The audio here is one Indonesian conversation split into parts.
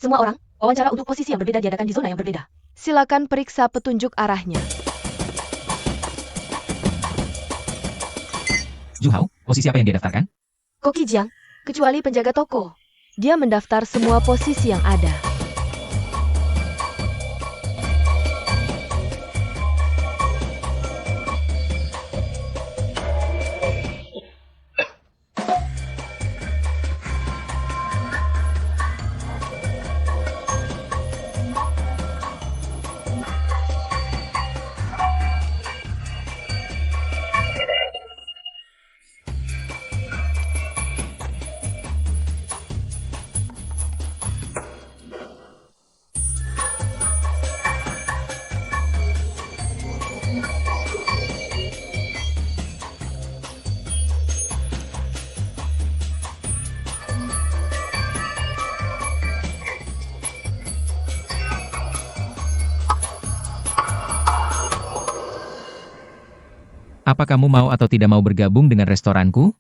Semua orang, wawancara untuk posisi yang berbeda diadakan di zona yang berbeda. Silakan periksa petunjuk arahnya. Juhao, posisi apa yang dia daftarkan? Koki Jiang, kecuali penjaga toko. Dia mendaftar semua posisi yang ada. Apa kamu mau atau tidak mau bergabung dengan restoranku?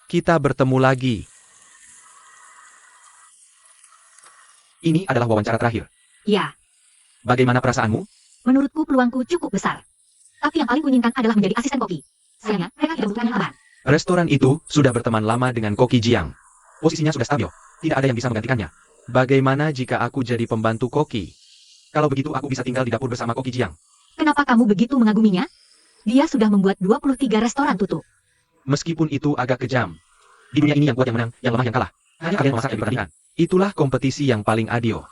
Kita bertemu lagi. Ini adalah wawancara terakhir. Ya, Bagaimana perasaanmu? menurutku peluangku cukup besar. Tapi yang paling kuinginkan adalah menjadi asisten koki. Sayangnya, mereka tidak membutuhkan tambahan. Restoran itu sudah berteman lama dengan Koki Jiang. Posisinya sudah stabil. Tidak ada yang bisa menggantikannya. Bagaimana jika aku jadi pembantu Koki? Kalau begitu aku bisa tinggal di dapur bersama Koki Jiang. Kenapa kamu begitu mengaguminya? Dia sudah membuat 23 restoran tutup. Meskipun itu agak kejam. Di dunia ini yang kuat yang menang, yang lemah yang kalah. Hanya kalian memasak yang dipertandingkan. Itulah kompetisi yang paling adil.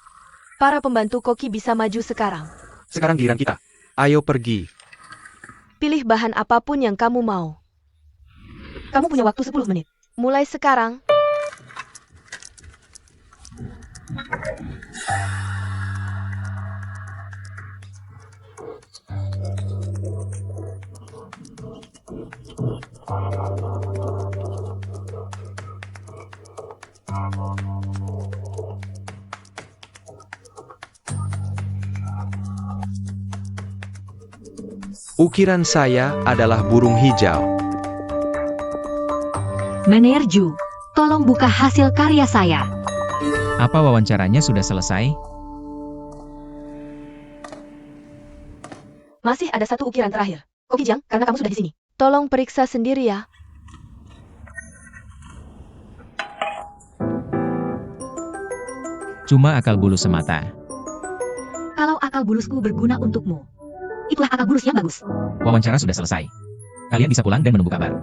Para pembantu koki bisa maju sekarang. Sekarang giliran kita. Ayo pergi. Pilih bahan apapun yang kamu mau. Kamu punya waktu 10 menit. Mulai sekarang. Ukiran saya adalah burung hijau. Menerju, tolong buka hasil karya saya. Apa wawancaranya sudah selesai? Masih ada satu ukiran terakhir. Koki Jiang, karena kamu sudah di sini. Tolong periksa sendiri ya. Cuma akal bulu semata. Kalau akal bulusku berguna untukmu, itulah akal bulus yang bagus. Wawancara sudah selesai. Kalian bisa pulang dan menunggu kabar.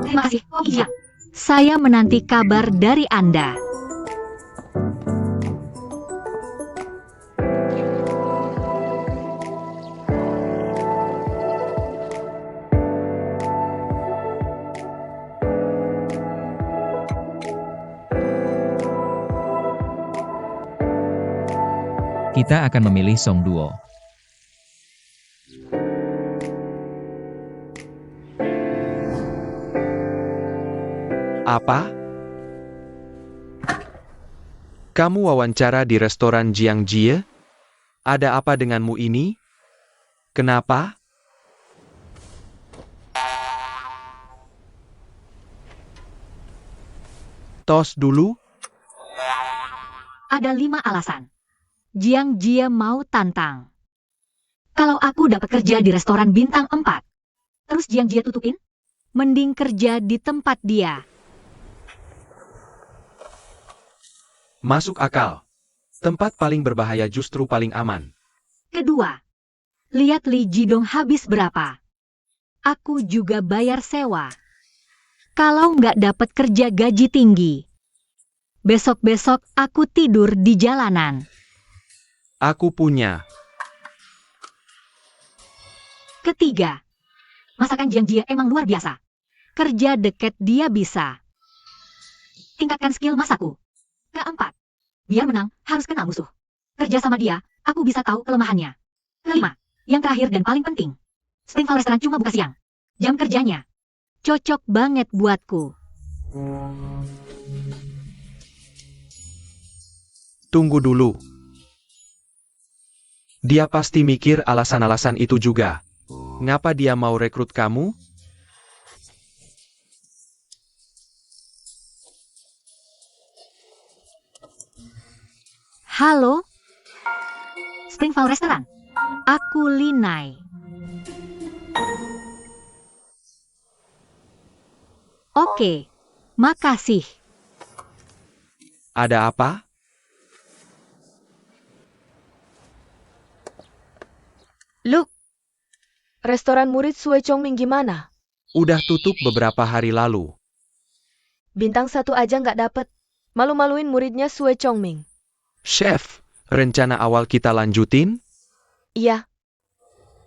Terima kasih, Koki Jiang. Saya menanti kabar dari Anda. Kita akan memilih Song Duo. Apa? Kamu wawancara di restoran Jiang Jie? Ada apa denganmu ini? Kenapa? Tos dulu? Ada 5 alasan. Jiang Jie mau tantang. Kalau aku dapat kerja di restoran bintang 4, terus Jiang Jie tutupin, mending kerja di tempat dia. Masuk akal. Tempat paling berbahaya justru paling aman. Kedua, lihat Li Jidong habis berapa. Aku juga bayar sewa. Kalau nggak dapat kerja gaji tinggi, besok-besok aku tidur di jalanan. Aku punya. Ketiga, masakan Jiang Jie emang luar biasa. Kerja deket dia bisa. Tingkatkan skill masakku. Keempat, biar menang harus kenal musuh. Kerja sama dia, aku bisa tahu kelemahannya. Kelima, yang terakhir dan paling penting. Springval Restoran cuma buka siang. Jam kerjanya cocok banget buatku. Tunggu dulu. Dia pasti mikir alasan-alasan itu juga. Ngapa dia mau rekrut kamu? Halo? Springvale Restaurant. Aku Linai. Oke, makasih. Ada apa? Look, restoran murid Sue Chongming gimana? Udah tutup beberapa hari lalu. Bintang 1 aja nggak dapet. Malu-maluin muridnya Sue Chongming. Chef, rencana awal kita lanjutin? Iya.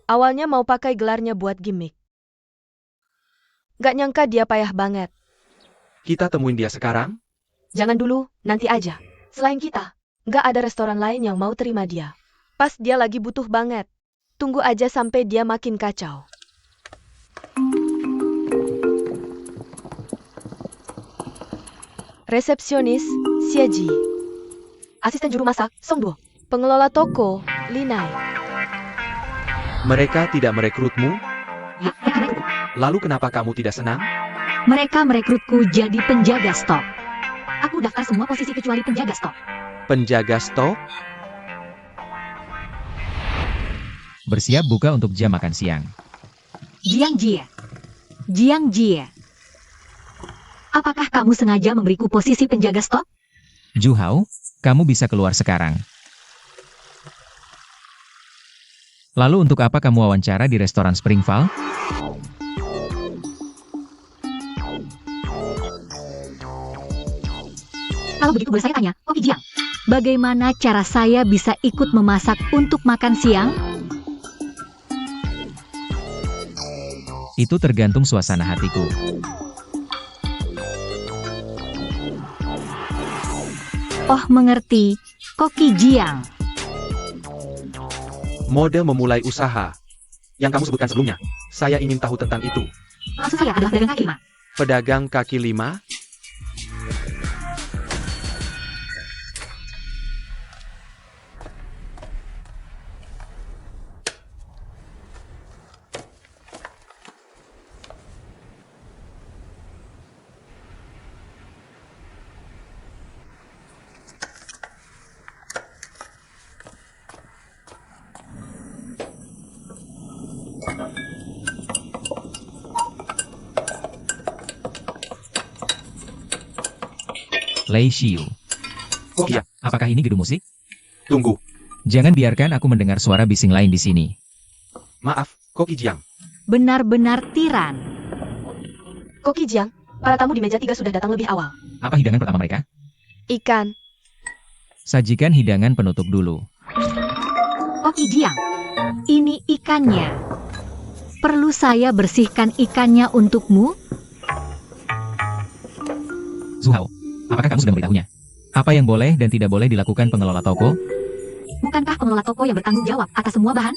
Awalnya mau pakai gelarnya buat gimmick. Nggak nyangka dia payah banget. Kita temuin dia sekarang? Jangan dulu, nanti aja. Selain kita, nggak ada restoran lain yang mau terima dia. Pas dia lagi butuh banget. Tunggu aja sampai dia makin kacau. Resepsionis, Xie. Asisten juru masak, Song Duo. Pengelola toko, Linai. Mereka tidak merekrutmu? Ya, mereka merekrut. Lalu kenapa kamu tidak senang? Mereka merekrutku jadi penjaga stok. Aku daftar semua posisi kecuali penjaga stok. Penjaga stok? Bersiap buka untuk jam makan siang. Jiang Jie. Apakah kamu sengaja memberiku posisi penjaga stok? Ju Hao, kamu bisa keluar sekarang. Lalu untuk apa kamu wawancara di restoran Springvale? Kalau begitu boleh saya tanya, Koki Jiang, bagaimana cara saya bisa ikut memasak untuk makan siang? Itu tergantung suasana hatiku. Oh, mengerti, Koki Jiang. Mode memulai usaha. Yang kamu sebutkan sebelumnya. Saya ingin tahu tentang itu. Maksud saya adalah pedagang kaki lima. Pedagang kaki lima? Lei Xiu. Oh iya, Apakah ini gedung musik? tunggu. Jangan biarkan aku mendengar suara bising lain di sini. Maaf, Koki Jiang. Benar-benar tiran. Koki Jiang, para tamu di meja 3 sudah datang lebih awal. Apa hidangan pertama mereka? Ikan. Sajikan hidangan penutup dulu. Koki Jiang, ini ikannya. Perlu saya bersihkan ikannya untukmu? Zhu Hao, apakah kamu sudah memberitahunya? Apa yang boleh dan tidak boleh dilakukan pengelola toko? Bukankah pengelola toko yang bertanggung jawab atas semua bahan?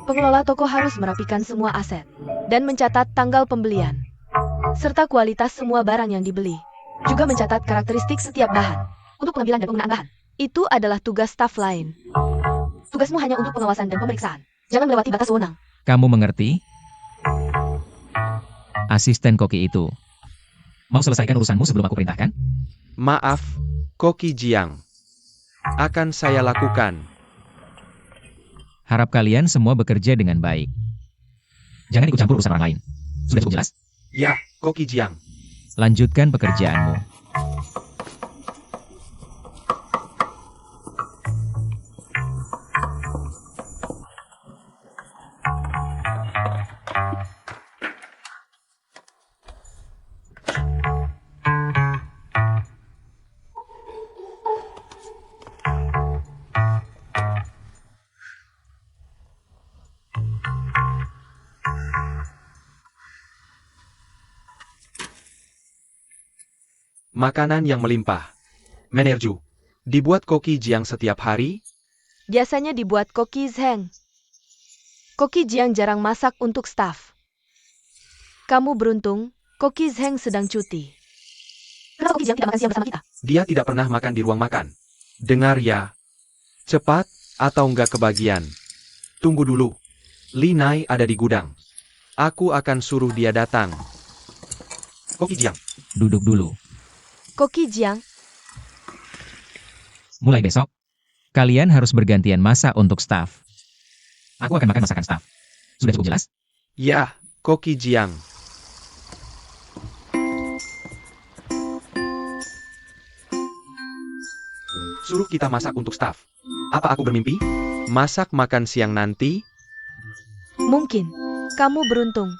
Pengelola toko harus merapikan semua aset dan mencatat tanggal pembelian serta kualitas semua barang yang dibeli. Juga mencatat karakteristik setiap bahan untuk pengambilan dan penggunaan bahan. Itu adalah tugas staf lain. Tugasmu hanya untuk pengawasan dan pemeriksaan. Jangan melewati batas wewenang. Kamu mengerti? Asisten koki itu. Mau selesaikan urusanmu sebelum aku perintahkan? Maaf, Koki Jiang. Akan saya lakukan. Harap kalian semua bekerja dengan baik. Jangan ikut campur urusan orang lain. Sudah cukup jelas? Ya, Koki Jiang. Lanjutkan pekerjaanmu. Makanan yang melimpah. Menerju. Dibuat Koki Jiang setiap hari? Biasanya dibuat Koki Zheng. Koki Jiang jarang masak untuk staf. Kamu beruntung, Koki Zheng sedang cuti. Kenapa Koki Jiang tidak makan siang bersama kita? Dia tidak pernah makan di ruang makan. Dengar ya. Cepat, atau enggak kebagian. Tunggu dulu. Linai ada di gudang. Aku akan suruh dia datang. Koki Jiang, Duduk dulu. Koki Jiang, Mulai besok, kalian harus bergantian masak untuk staf. Aku akan makan masakan staf. Sudah cukup jelas? ya, Koki Jiang. Suruh kita masak untuk staf. Apa aku bermimpi? Masak makan siang nanti? mungkin. Kamu beruntung.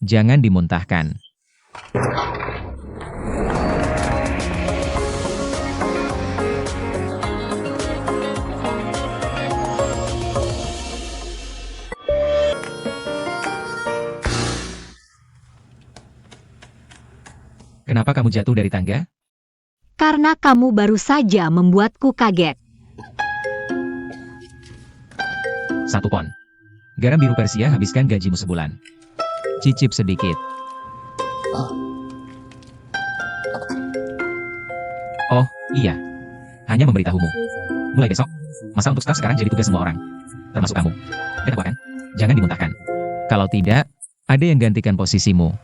Jangan dimuntahkan. Kenapa kamu jatuh dari tangga? Karena kamu baru saja membuatku kaget. 1 pon. Garam biru Persia habiskan gajimu sebulan. Cicip sedikit. Oh, iya. Hanya memberitahumu. Mulai besok, masak untuk staf sekarang jadi tugas semua orang. Termasuk kamu. Dan aku akan. Jangan dimuntahkan. Kalau tidak, ada yang gantikan posisimu.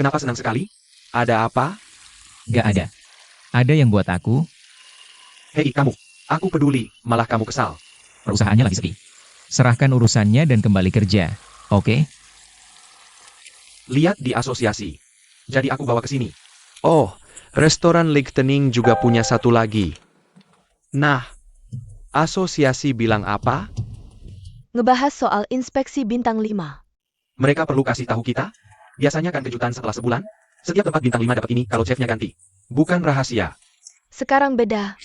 Kenapa senang sekali? Ada apa? Gak ada. Ada yang buat aku, Hei kamu, aku peduli, malah kamu kesal. perusahaannya lagi sepi. Serahkan urusannya dan kembali kerja. Oke? Lihat di asosiasi. Jadi aku bawa ke sini. Oh, restoran Lichtenning juga punya satu lagi. Nah, asosiasi bilang apa? Ngebahas soal inspeksi bintang 5. Mereka perlu kasih tahu kita? Biasanya kan kejutan setelah sebulan? Setiap tempat bintang 5 dapat ini kalau chefnya ganti. Bukan rahasia. Sekarang beda.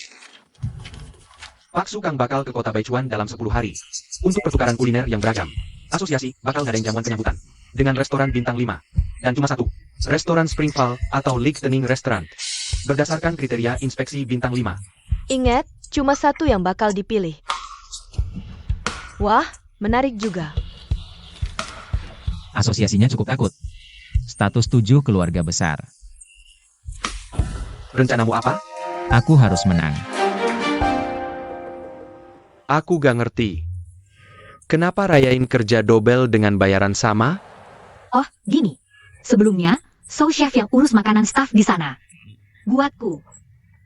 Pak Sukang bakal ke kota Baichuan dalam 10 hari. Untuk pertukaran kuliner yang beragam. Asosiasi bakal ngadain jamuan penyambutan. Dengan restoran bintang 5. Dan cuma satu. Restoran Springval atau Lichtenning Restaurant. Berdasarkan kriteria inspeksi bintang 5. Ingat, cuma satu yang bakal dipilih. Wah, menarik juga. Asosiasinya cukup takut. Status 7 keluarga besar. Rencanamu apa? Aku harus menang. Aku gak ngerti. Kenapa rayain kerja double dengan bayaran sama? Oh, gini. Sebelumnya, sous chef yang urus makanan staf di sana. Buatku.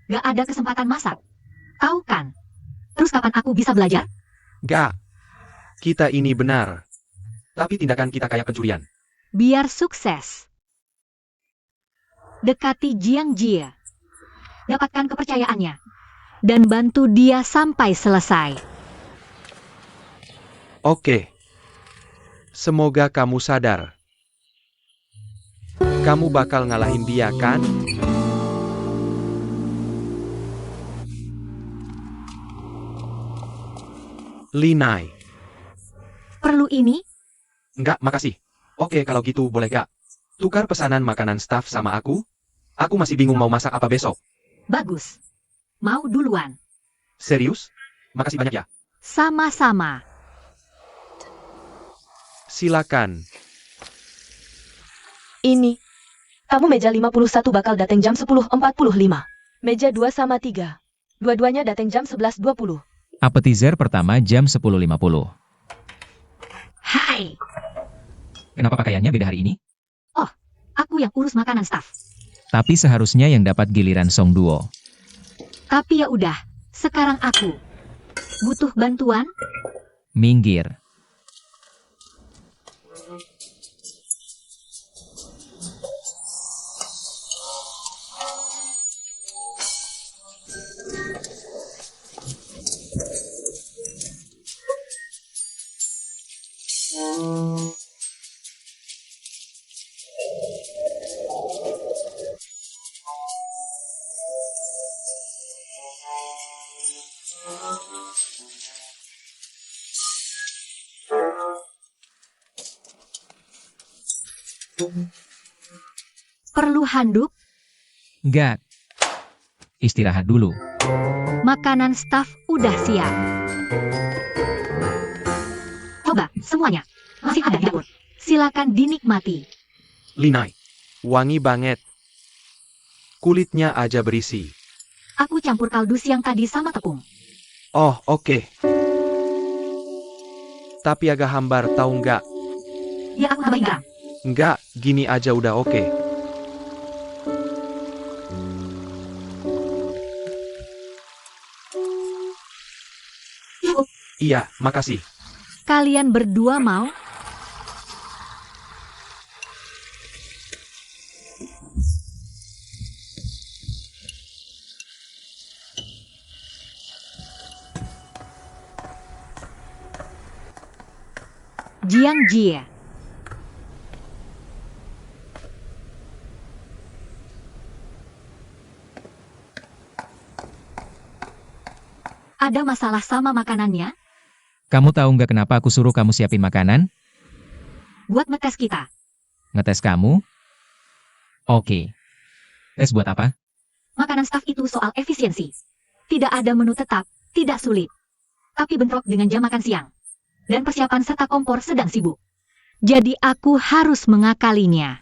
Gak ada kesempatan masak. Tahu kan? Terus kapan aku bisa belajar? Gak. Kita ini benar. Tapi tindakan kita kayak pencurian. Biar sukses. Dekati Jiang Jie. Dapatkan kepercayaannya. Dan bantu dia sampai selesai. Oke. Semoga kamu sadar. Kamu bakal ngalahin dia kan? Linai. Perlu ini? Enggak, makasih. Oke, kalau gitu boleh gak? Tukar pesanan makanan staf sama aku? Aku masih bingung mau masak apa besok. Bagus. Mau duluan. Serius? Makasih banyak ya. Sama-sama. Silakan. Ini. Tamu meja 51 bakal datang jam 10.45. Meja 2 sama 3. Dua-duanya datang jam 11.20. Appetizer pertama jam 10.50. Hai. Kenapa pakaiannya beda hari ini? Aku yang urus makanan staf. Tapi seharusnya yang dapat giliran Song Duo. Tapi ya udah. Sekarang aku. Butuh bantuan? Minggir. Perlu handuk? Enggak. Istirahat dulu. Makanan staf udah siap. Coba, semuanya. Masih ada di dapur. Silakan dinikmati. Linai. Wangi banget. Kulitnya aja berisi. Aku campur kaldu siang tadi sama tepung. Oh, oke. Tapi agak hambar, tahu nggak? Ya aku tambahin garam. Nggak, gini aja udah oke. Cukup. Iya, makasih. Kalian berdua mau? Jiang Jie. Ada masalah sama makanannya? Kamu tahu nggak kenapa aku suruh kamu siapin makanan? Buat ngetes kita. Ngetes kamu? Oke. Tes buat apa? Makanan staf itu soal efisiensi. Tidak ada menu tetap, tidak sulit. Tapi bentrok dengan jam makan siang. Dan persiapan serta kompor sedang sibuk. Jadi aku harus mengakalinya.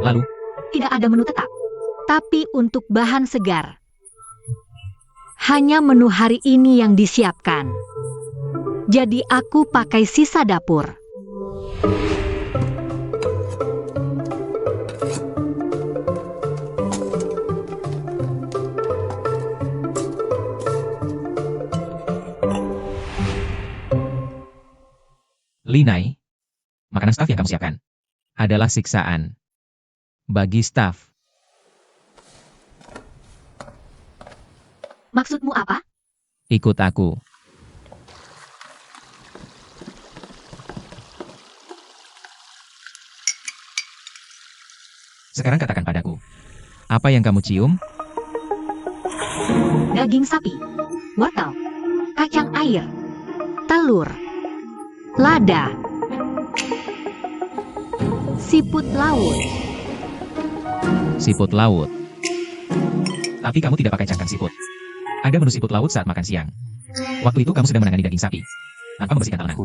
Lalu, Tidak ada menu tetap. Tapi untuk bahan segar. Hanya menu hari ini yang disiapkan. Jadi aku pakai sisa dapur. Linai, makanan staf yang kamu siapkan adalah siksaan bagi staf. Maksudmu apa? Ikut aku. Sekarang katakan padaku, apa yang kamu cium? Daging sapi, wortel, kacang air, telur, lada, siput laut. Siput laut. Tapi kamu tidak pakai cangkang siput. Ada menu siput laut saat makan siang. Waktu itu kamu sedang menangani daging sapi, tanpa membersihkan tangan.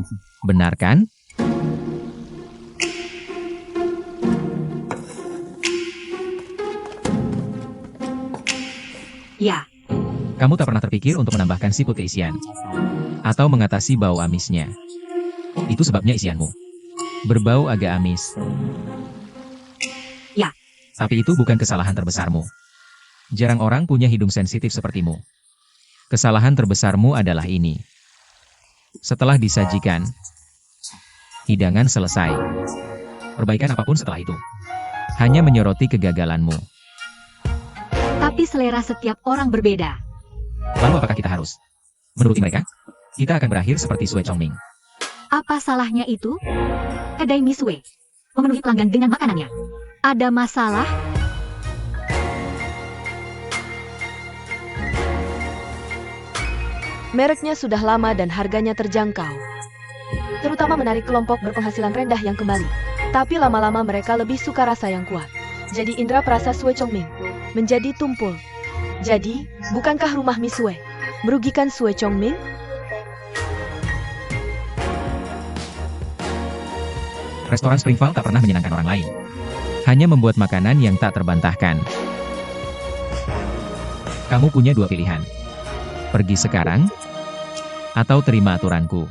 Benar kan? Ya, Kamu tak pernah terpikir untuk menambahkan siput ke isian. Atau mengatasi bau amisnya. Itu sebabnya isianmu berbau agak amis. Ya. Tapi itu bukan kesalahan terbesarmu. Jarang orang punya hidung sensitif sepertimu. Kesalahan terbesarmu adalah ini. Setelah disajikan, hidangan selesai. Perbaikan apapun setelah itu hanya menyoroti kegagalanmu. tapi selera setiap orang berbeda. Lalu apakah kita harus menuruti mereka? Kita akan berakhir seperti Sue Chongming. Apa salahnya itu? Kedai Misue memenuhi pelanggan dengan makanannya. Ada masalah? Mereknya sudah lama dan harganya terjangkau. Terutama menarik kelompok berpenghasilan rendah yang kembali. Tapi lama-lama mereka lebih suka rasa yang kuat. Jadi indera perasa Sue Chongming menjadi tumpul. Jadi, bukankah rumah Misue merugikan Sue Chongming? Restoran Springval tak pernah menyenangkan orang lain. Hanya membuat makanan yang tak terbantahkan. Kamu punya dua pilihan. Pergi sekarang, atau terima aturanku.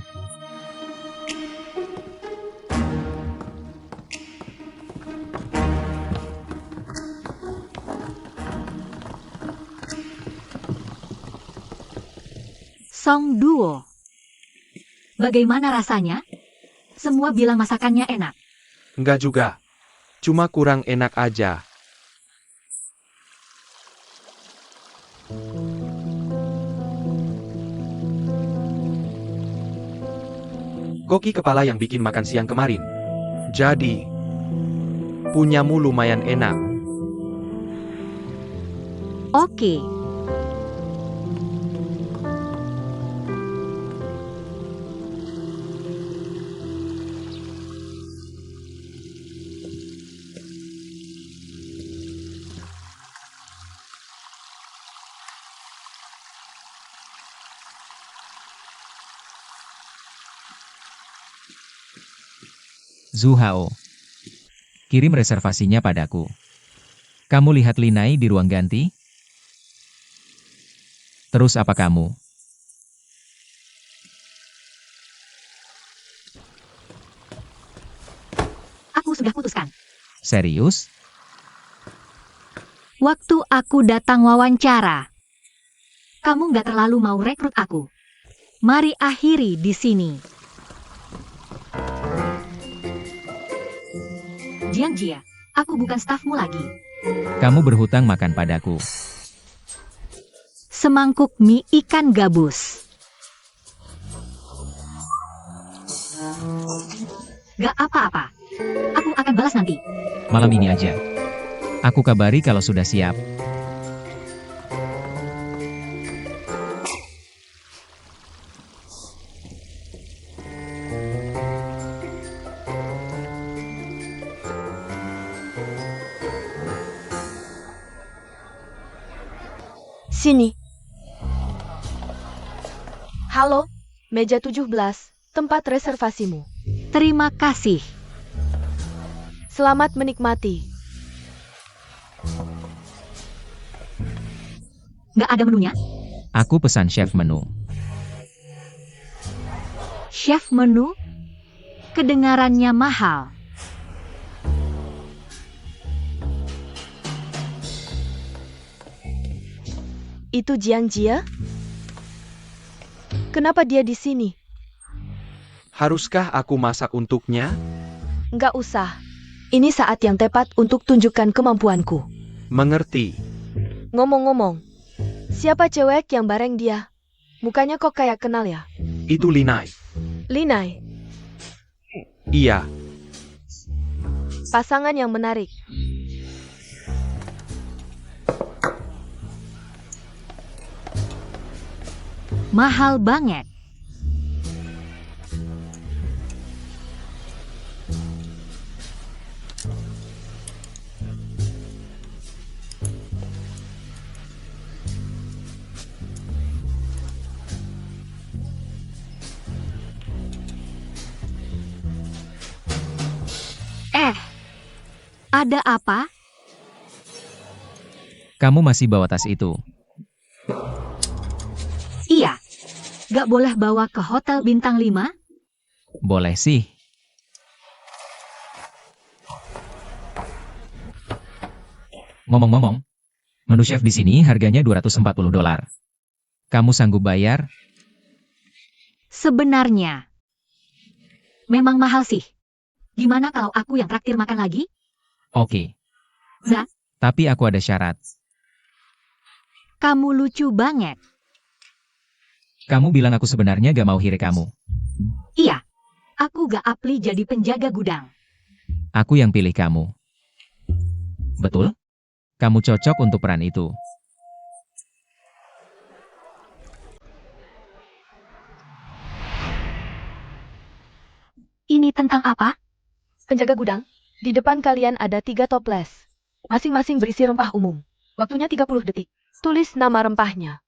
Song Duo. Bagaimana rasanya? Semua bilang masakannya enak. Nggak juga. Cuma kurang enak aja. Koki kepala yang bikin makan siang kemarin. Jadi, punyamu lumayan enak. Oke. Zhu Hao. Kirim reservasinya padaku. Kamu lihat Linai di ruang ganti? Terus apa kamu? Aku sudah putuskan. Serius? Waktu aku datang wawancara, kamu nggak terlalu mau rekrut aku. Mari akhiri di sini. Jiang Jia, aku bukan stafmu lagi. Kamu berhutang makan padaku. Semangkuk mie ikan gabus. Gak apa-apa. Aku akan balas nanti. Malam ini aja. Aku kabari kalau sudah siap. Sini. Halo, meja 17, tempat reservasimu. Terima kasih. Selamat menikmati. Gak ada menunya? Aku pesan chef menu. Chef menu? Kedengarannya mahal. Itu Jiang Jia? Kenapa dia di sini? Haruskah aku masak untuknya? Nggak usah. Ini saat yang tepat untuk tunjukkan kemampuanku. Mengerti. Ngomong-ngomong, siapa cewek yang bareng dia? Mukanya kok kayak kenal ya? Itu Linai. Linai, Iya. pasangan yang menarik. Mahal banget. Ada apa? Kamu masih bawa tas itu. Iya. Gak boleh bawa ke hotel bintang 5? Boleh sih. Ngomong-ngomong, menu chef di sini harganya $240. Kamu sanggup bayar? Sebenarnya. Memang mahal sih. Gimana kalau aku yang traktir makan lagi? Oke. Za, Tapi aku ada syarat. kamu lucu banget. Kamu bilang aku sebenarnya gak mau hire kamu. Iya. Aku gak apli jadi penjaga gudang. Aku yang pilih kamu. Betul? Kamu cocok untuk peran itu. Ini tentang apa? Penjaga gudang, di depan kalian ada 3 toples. Masing-masing berisi rempah umum. Waktunya 30 detik. Tulis nama rempahnya.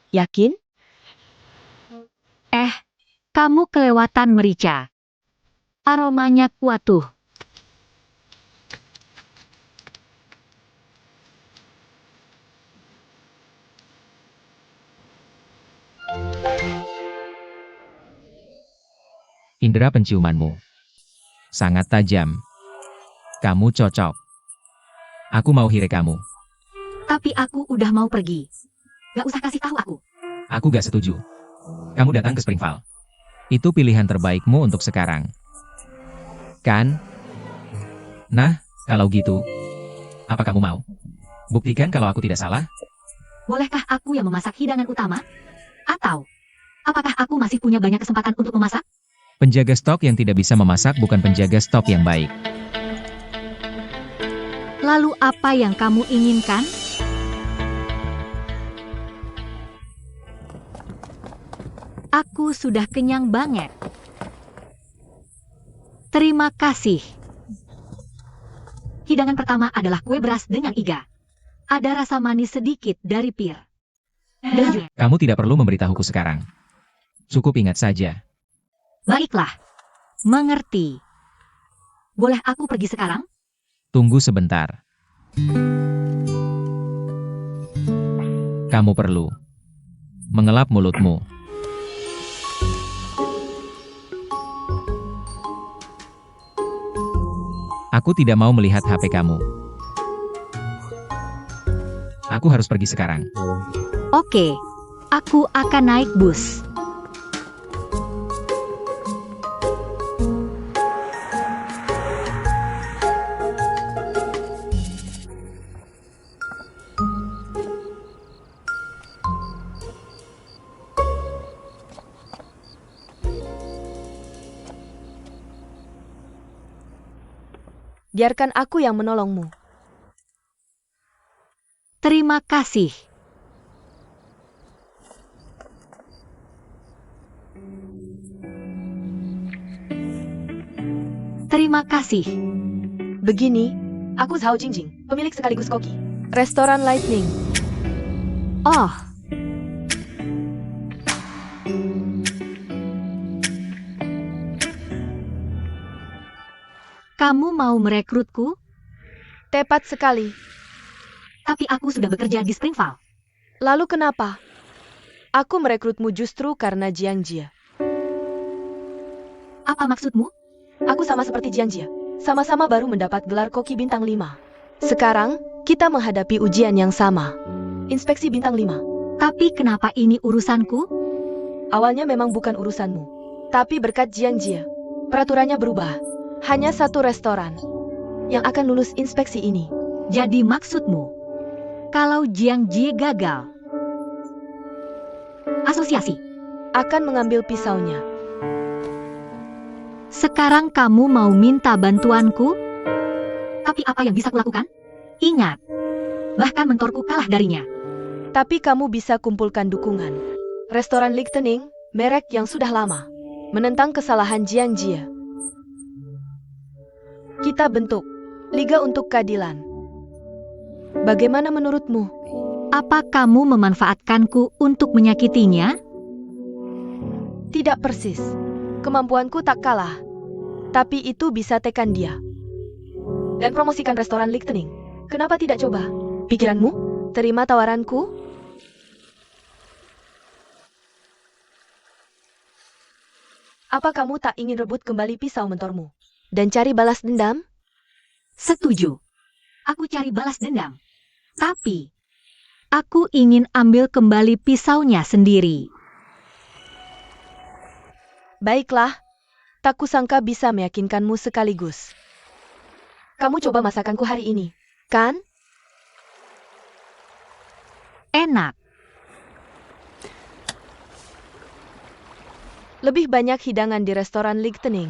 Yakin? Kamu kelewatan merica. Aromanya kuat tuh. Indera penciumanmu sangat tajam. Kamu cocok. Aku mau hire kamu. Tapi aku udah mau pergi. Gak usah kasih tahu aku. Aku gak setuju. Kamu datang ke Springvale. Itu pilihan terbaikmu untuk sekarang. Kan? Nah, kalau gitu, apa kamu mau? Buktikan kalau aku tidak salah. Bolehkah aku yang memasak hidangan utama? Atau, apakah aku masih punya banyak kesempatan untuk memasak? Penjaga stok yang tidak bisa memasak bukan penjaga stok yang baik. Lalu apa yang kamu inginkan? Aku sudah kenyang banget. Terima kasih. Hidangan pertama adalah kue beras dengan iga. Ada rasa manis sedikit dari pir. Dan juga, Kamu tidak perlu memberitahuku sekarang. Cukup ingat saja. baiklah. Mengerti. Boleh aku pergi sekarang? Tunggu sebentar. Kamu perlu mengelap mulutmu. Aku tidak mau melihat HP kamu. Aku harus pergi sekarang. Oke. Aku akan naik bus. Biarkan aku yang menolongmu. Terima kasih. Terima kasih. Begini, aku Zhao Jingjing, pemilik sekaligus koki. Restoran Lightning. Oh, kamu mau merekrutku? Tepat sekali. Tapi aku sudah bekerja di Springvale. Lalu kenapa? Aku merekrutmu justru karena Jiang Jia. Apa maksudmu? Aku sama seperti Jiang Jia. Sama-sama baru mendapat gelar koki bintang 5. Sekarang, kita menghadapi ujian yang sama. Inspeksi bintang 5. Tapi kenapa ini urusanku? Awalnya memang bukan urusanmu. Tapi berkat Jiang Jia, peraturannya berubah. Hanya satu restoran yang akan lulus inspeksi ini. Jadi maksudmu, kalau Jiang Jie gagal, asosiasi Akan mengambil pisaunya. sekarang kamu mau minta bantuanku? Tapi apa yang bisa kulakukan? Ingat, bahkan mentorku kalah darinya. Tapi kamu bisa kumpulkan dukungan. Restoran Lichtenning, merek yang sudah lama, menentang kesalahan Jiang Jia. Kita bentuk Liga untuk Keadilan. Bagaimana menurutmu? Apa kamu memanfaatkanku untuk menyakitinya? Tidak persis. Kemampuanku tak kalah. Tapi itu bisa tekan dia. Dan promosikan restoran Lichtenning. Kenapa tidak coba? Pikiranmu? Terima tawaranku? Apa kamu tak ingin rebut kembali pisau mentormu? Dan cari balas dendam? Setuju. Aku cari balas dendam. Tapi, aku ingin ambil kembali pisaunya sendiri. Baiklah, tak kusangka bisa meyakinkanmu sekaligus. Kamu coba masakanku hari ini, kan? Enak. Lebih banyak hidangan di restoran Lichtenning.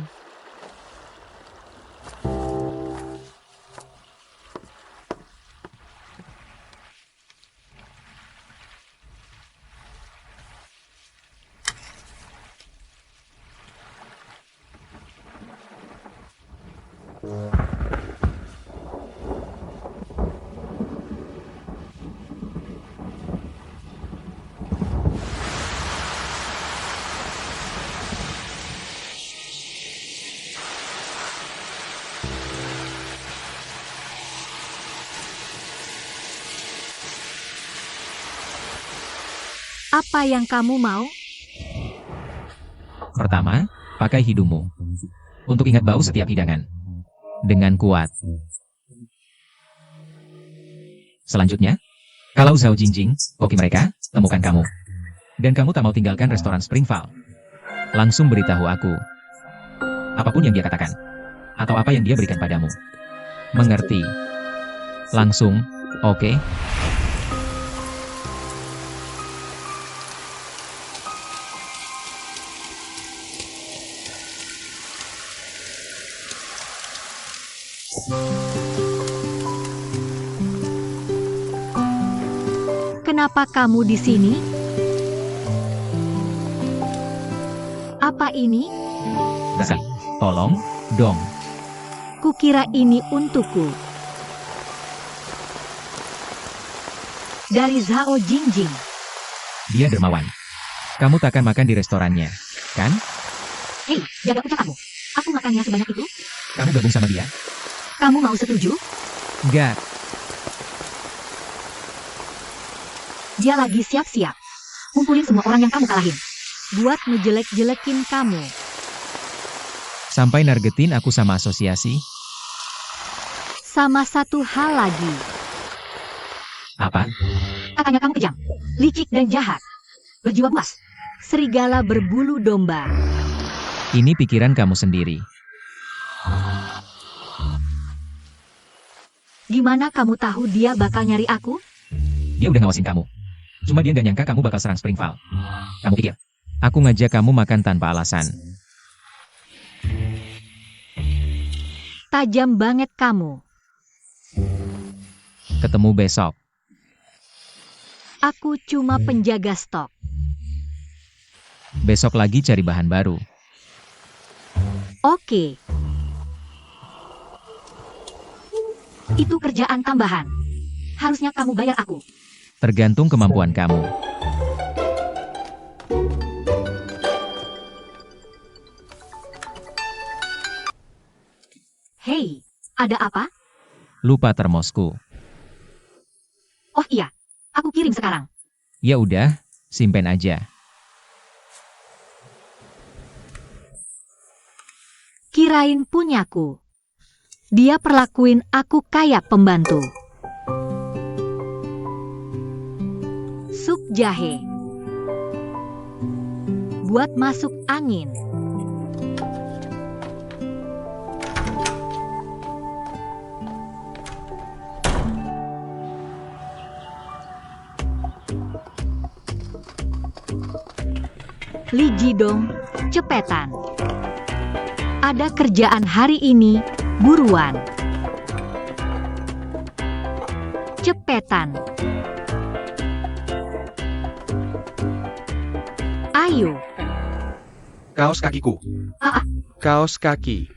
Apa yang kamu mau? Pertama, pakai hidungmu untuk ingat bau setiap hidangan dengan kuat. Selanjutnya, kalau Zhao Jingjing, koki mereka, temukan kamu. Dan kamu tak mau tinggalkan restoran Springvale. Langsung beritahu aku. Apapun yang dia katakan. atau apa yang dia berikan padamu. Mengerti? Langsung, oke? Kenapa kamu di sini? Apa ini? Rasali, tolong, dong. Kukira ini untukku. Dari Zhao Jingjing. Dia dermawan. Kamu takkan makan di restorannya, kan? Hei, jaga ucapanmu. Aku makannya sebanyak itu. Kamu gabung sama dia? Kamu mau setuju? Enggak. Dia lagi siap-siap. Kumpulin semua orang yang kamu kalahin. Buat ngejelek-jelekin kamu. Sampai nargetin aku sama asosiasi? Sama satu hal lagi. Apa? Katanya kamu kejam, licik dan jahat. Berjiwa buas. Serigala berbulu domba. Ini pikiran kamu sendiri. Gimana kamu tahu dia bakal nyari aku? Dia udah ngawasin kamu. Cuma dia gak nyangka kamu bakal serang Springval. Kamu pikir? Aku ngajak kamu makan tanpa alasan. Tajam banget kamu. Ketemu besok. Aku cuma penjaga stok. Besok lagi cari bahan baru. Oke. Itu kerjaan tambahan. Harusnya kamu bayar aku. Tergantung kemampuan kamu. Hei, ada apa? Lupa termosku. Oh iya, aku kirim sekarang. Ya udah, simpen aja. Kirain punyaku. Dia perlakuin aku kayak pembantu. Sup jahe. Buat masuk angin. Li Jidong, cepetan. Ada kerjaan hari ini, buruan. Cepetan. Ayo. Kaos kakiku. Ah, Kaos kaki.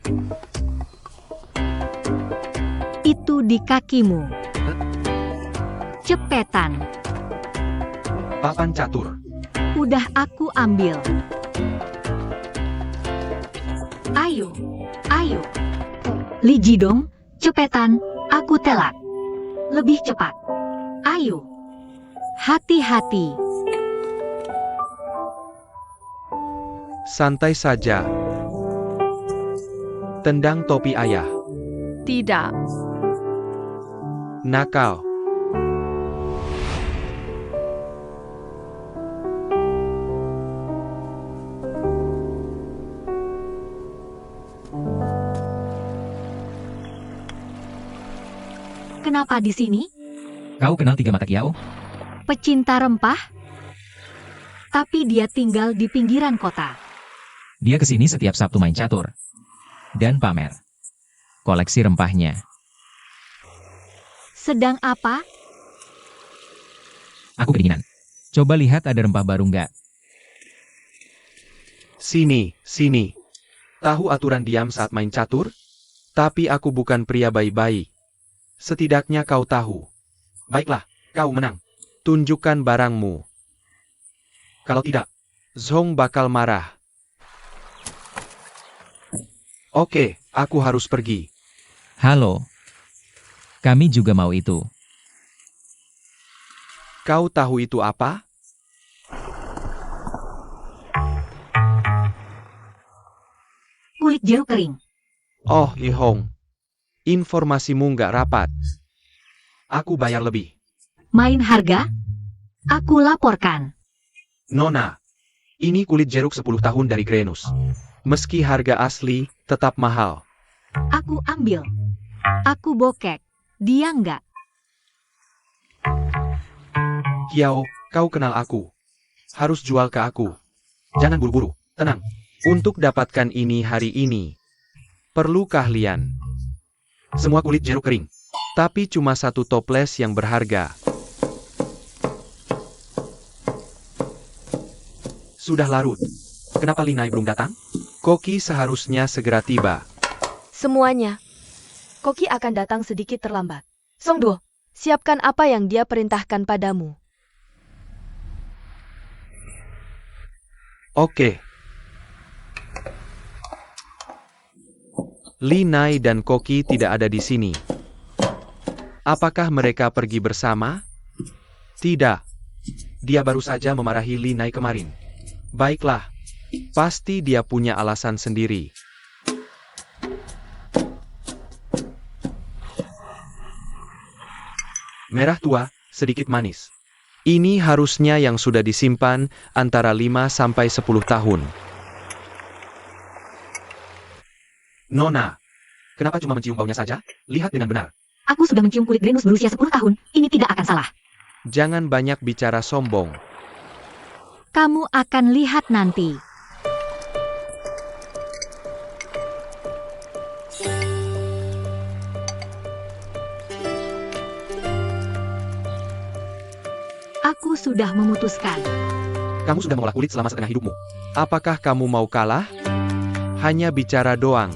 itu di kakimu. Cepetan. Papan catur. Udah aku ambil. Ayo, ayo. Li Jidong, cepetan, aku telat. Lebih cepat. Ayo. Hati-hati. Santai saja. Tendang topi ayah. Tidak. Nakal. Kenapa di sini? Kau kenal Tiga Mata Kiao? Pecinta rempah? Tapi dia tinggal di pinggiran kota. Dia kesini setiap Sabtu main catur. Dan pamer koleksi rempahnya. Sedang apa? Aku kedinginan. Coba lihat ada rempah baru nggak? Sini, sini. Tahu aturan diam saat main catur? Tapi aku bukan pria baik-baik. Setidaknya kau tahu. Baiklah, kau menang. Tunjukkan barangmu. Kalau tidak, Zhong bakal marah. Oke, aku harus pergi. Halo. Kami juga mau itu. Kau tahu itu apa? Kulit jeruk kering. Oh, Li Hong. Informasimu nggak rapat. Aku bayar lebih. Main harga? Aku laporkan. Nona, ini kulit jeruk 10 tahun dari Grenus. Meski harga asli, tetap mahal. Aku ambil. Aku bokek. Dia enggak. Kiao, kau kenal aku. Harus jual ke aku. Jangan buru-buru, tenang. Untuk dapatkan ini hari ini, perlu keahlian. Semua kulit jeruk kering. Tapi cuma satu toples yang berharga. Sudah larut. Kenapa Linai belum datang? Koki seharusnya segera tiba. Semuanya. Koki akan datang sedikit terlambat. Songduo, siapkan apa yang dia perintahkan padamu. Oke. Linai dan Koki tidak ada di sini. Apakah mereka pergi bersama? Tidak. Dia baru saja memarahi Linai kemarin. Baiklah. Pasti dia punya alasan sendiri. Merah tua, sedikit manis. Ini harusnya yang sudah disimpan antara 5 sampai 10 tahun. Nona, kenapa cuma mencium baunya saja? Lihat dengan benar. Aku sudah mencium kulit Grenus berusia 10 tahun. Ini tidak akan salah. Jangan banyak bicara sombong. Kamu akan lihat nanti. Aku sudah memutuskan. Kamu sudah mengolah kulit selama setengah hidupmu. Apakah kamu mau kalah? Hanya bicara doang.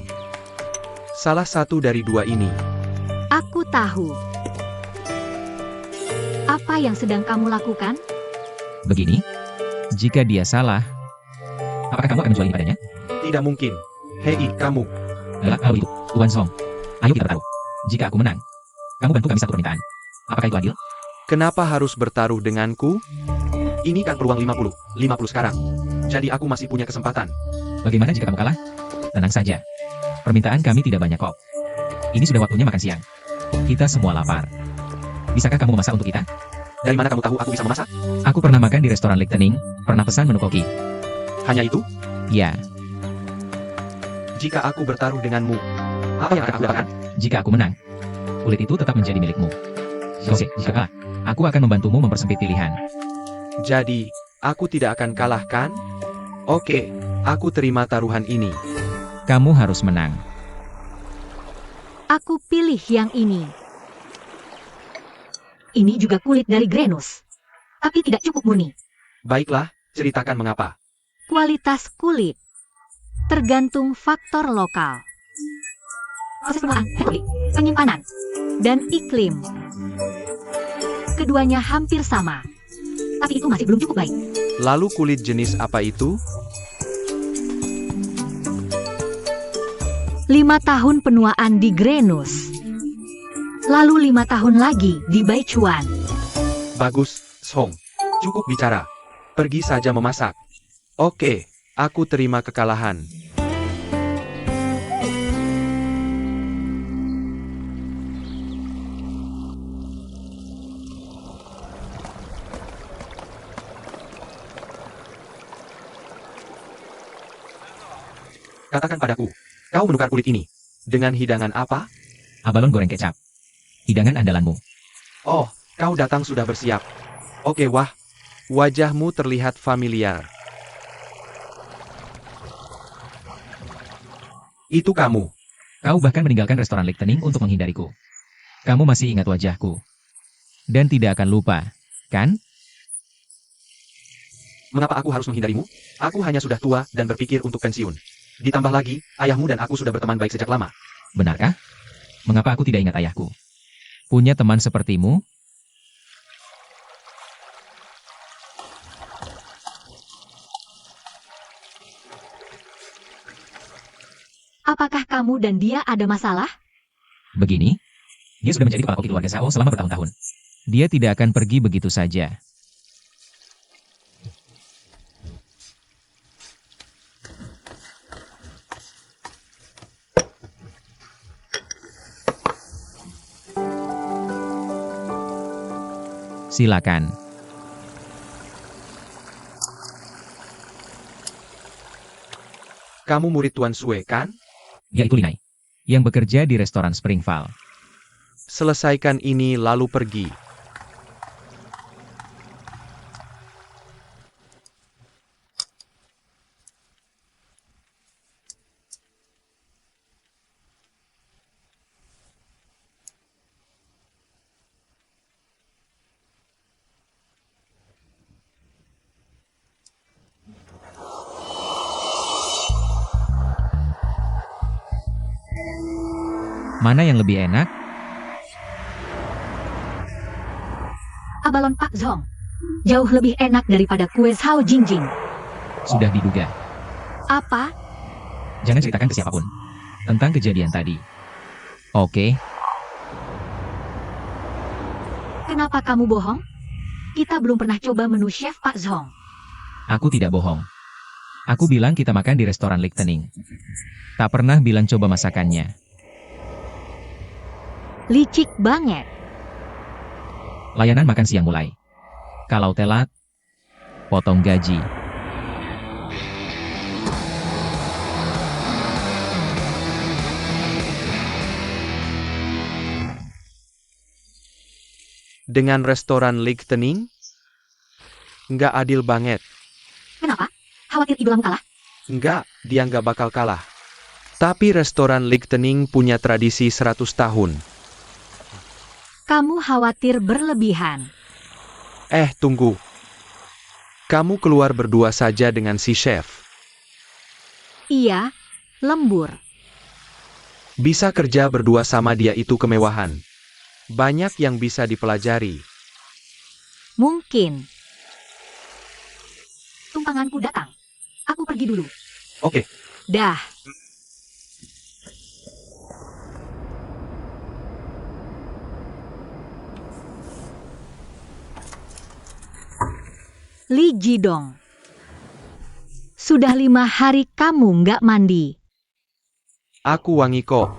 Salah satu dari dua ini. Aku tahu. Apa yang sedang kamu lakukan? Begini, jika dia salah, apakah kamu akan menjual ini padanya? Tidak mungkin. Hei, kamu. Kalau itu, Tuan Song. Ayo kita bertaruh. Jika aku menang, kamu bantu kami satu permintaan. Apakah itu adil? Kenapa harus bertaruh denganku? Ini kan peluang 50 sekarang. Jadi aku masih punya kesempatan. Bagaimana jika kamu kalah? Tenang saja. Permintaan kami tidak banyak kok. Ini sudah waktunya makan siang. Kita semua lapar. Bisakah kamu memasak untuk kita? Dari mana kamu tahu aku bisa memasak? Aku pernah makan di restoran Lichtening, pernah pesan menu koki. Hanya itu? Ya, Jika aku bertaruh denganmu, apa yang akan aku dapatkan? jika aku menang, kulit itu tetap menjadi milikmu. Oke, jika kalah, aku akan membantumu mempersempit pilihan. Jadi, aku tidak akan kalah kan? Oke, aku terima taruhan ini. Kamu harus menang. Aku pilih yang ini. Ini juga kulit dari Grenus. Tapi tidak cukup murni. Baiklah, ceritakan mengapa. Kualitas kulit tergantung faktor lokal. Proses pengolahan, teknik, penyimpanan, dan iklim. Keduanya hampir sama. Tapi itu masih belum cukup baik. Lalu kulit jenis apa itu? 5 tahun penuaan di Grenus. Lalu 5 tahun lagi di Baichuan. Bagus, Song. Cukup bicara. Pergi saja memasak. Oke, aku terima kekalahan. Katakan padaku, kau menukar kulit ini dengan hidangan apa? Abalon goreng kecap. Hidangan andalanmu. Oh, kau datang sudah bersiap. Oke, wah. Wajahmu terlihat familiar. Itu kamu. Kau bahkan meninggalkan restoran Lichtening untuk menghindariku. Kamu masih ingat wajahku. Dan tidak akan lupa, kan? Mengapa aku harus menghindarimu? Aku hanya sudah tua dan berpikir untuk pensiun. Ditambah lagi, ayahmu dan aku sudah berteman baik sejak lama. Benarkah? Mengapa aku tidak ingat ayahku? Punya teman sepertimu? Apakah kamu dan dia ada masalah? Begini, dia sudah menjadi kepala koki keluarga Sao selama bertahun-tahun. Dia tidak akan pergi begitu saja. Silakan. Kamu murid Tuan Sue, kan? Dia itu Linai. yang bekerja di restoran Springval. Selesaikan ini lalu pergi. Mana yang lebih enak? Abalon Pak Zhong. Jauh lebih enak daripada kue Sao Jingjing. Sudah diduga. Apa? Jangan ceritakan ke siapapun tentang kejadian tadi. Oke, Kenapa kamu bohong? Kita belum pernah coba menu Chef Pak Zhong. aku tidak bohong. Aku bilang kita makan di restoran Lichtening. Tak pernah bilang coba masakannya. Licik banget. Layanan makan siang mulai. Kalau telat, potong gaji. Dengan restoran Lichtening? Nggak adil banget. Kenapa? Khawatir idolamu kalah? Nggak, dia nggak bakal kalah. Tapi restoran Lichtening punya tradisi 100 tahun. Kamu khawatir berlebihan. Tunggu. Kamu keluar berdua saja dengan si chef. Iya, lembur. Bisa kerja berdua sama dia itu kemewahan. Banyak yang bisa dipelajari. Mungkin. Tumpanganku datang. Aku pergi dulu. Oke. Dah. Li Jidong. Sudah 5 hari kamu nggak mandi. Aku wangi kok.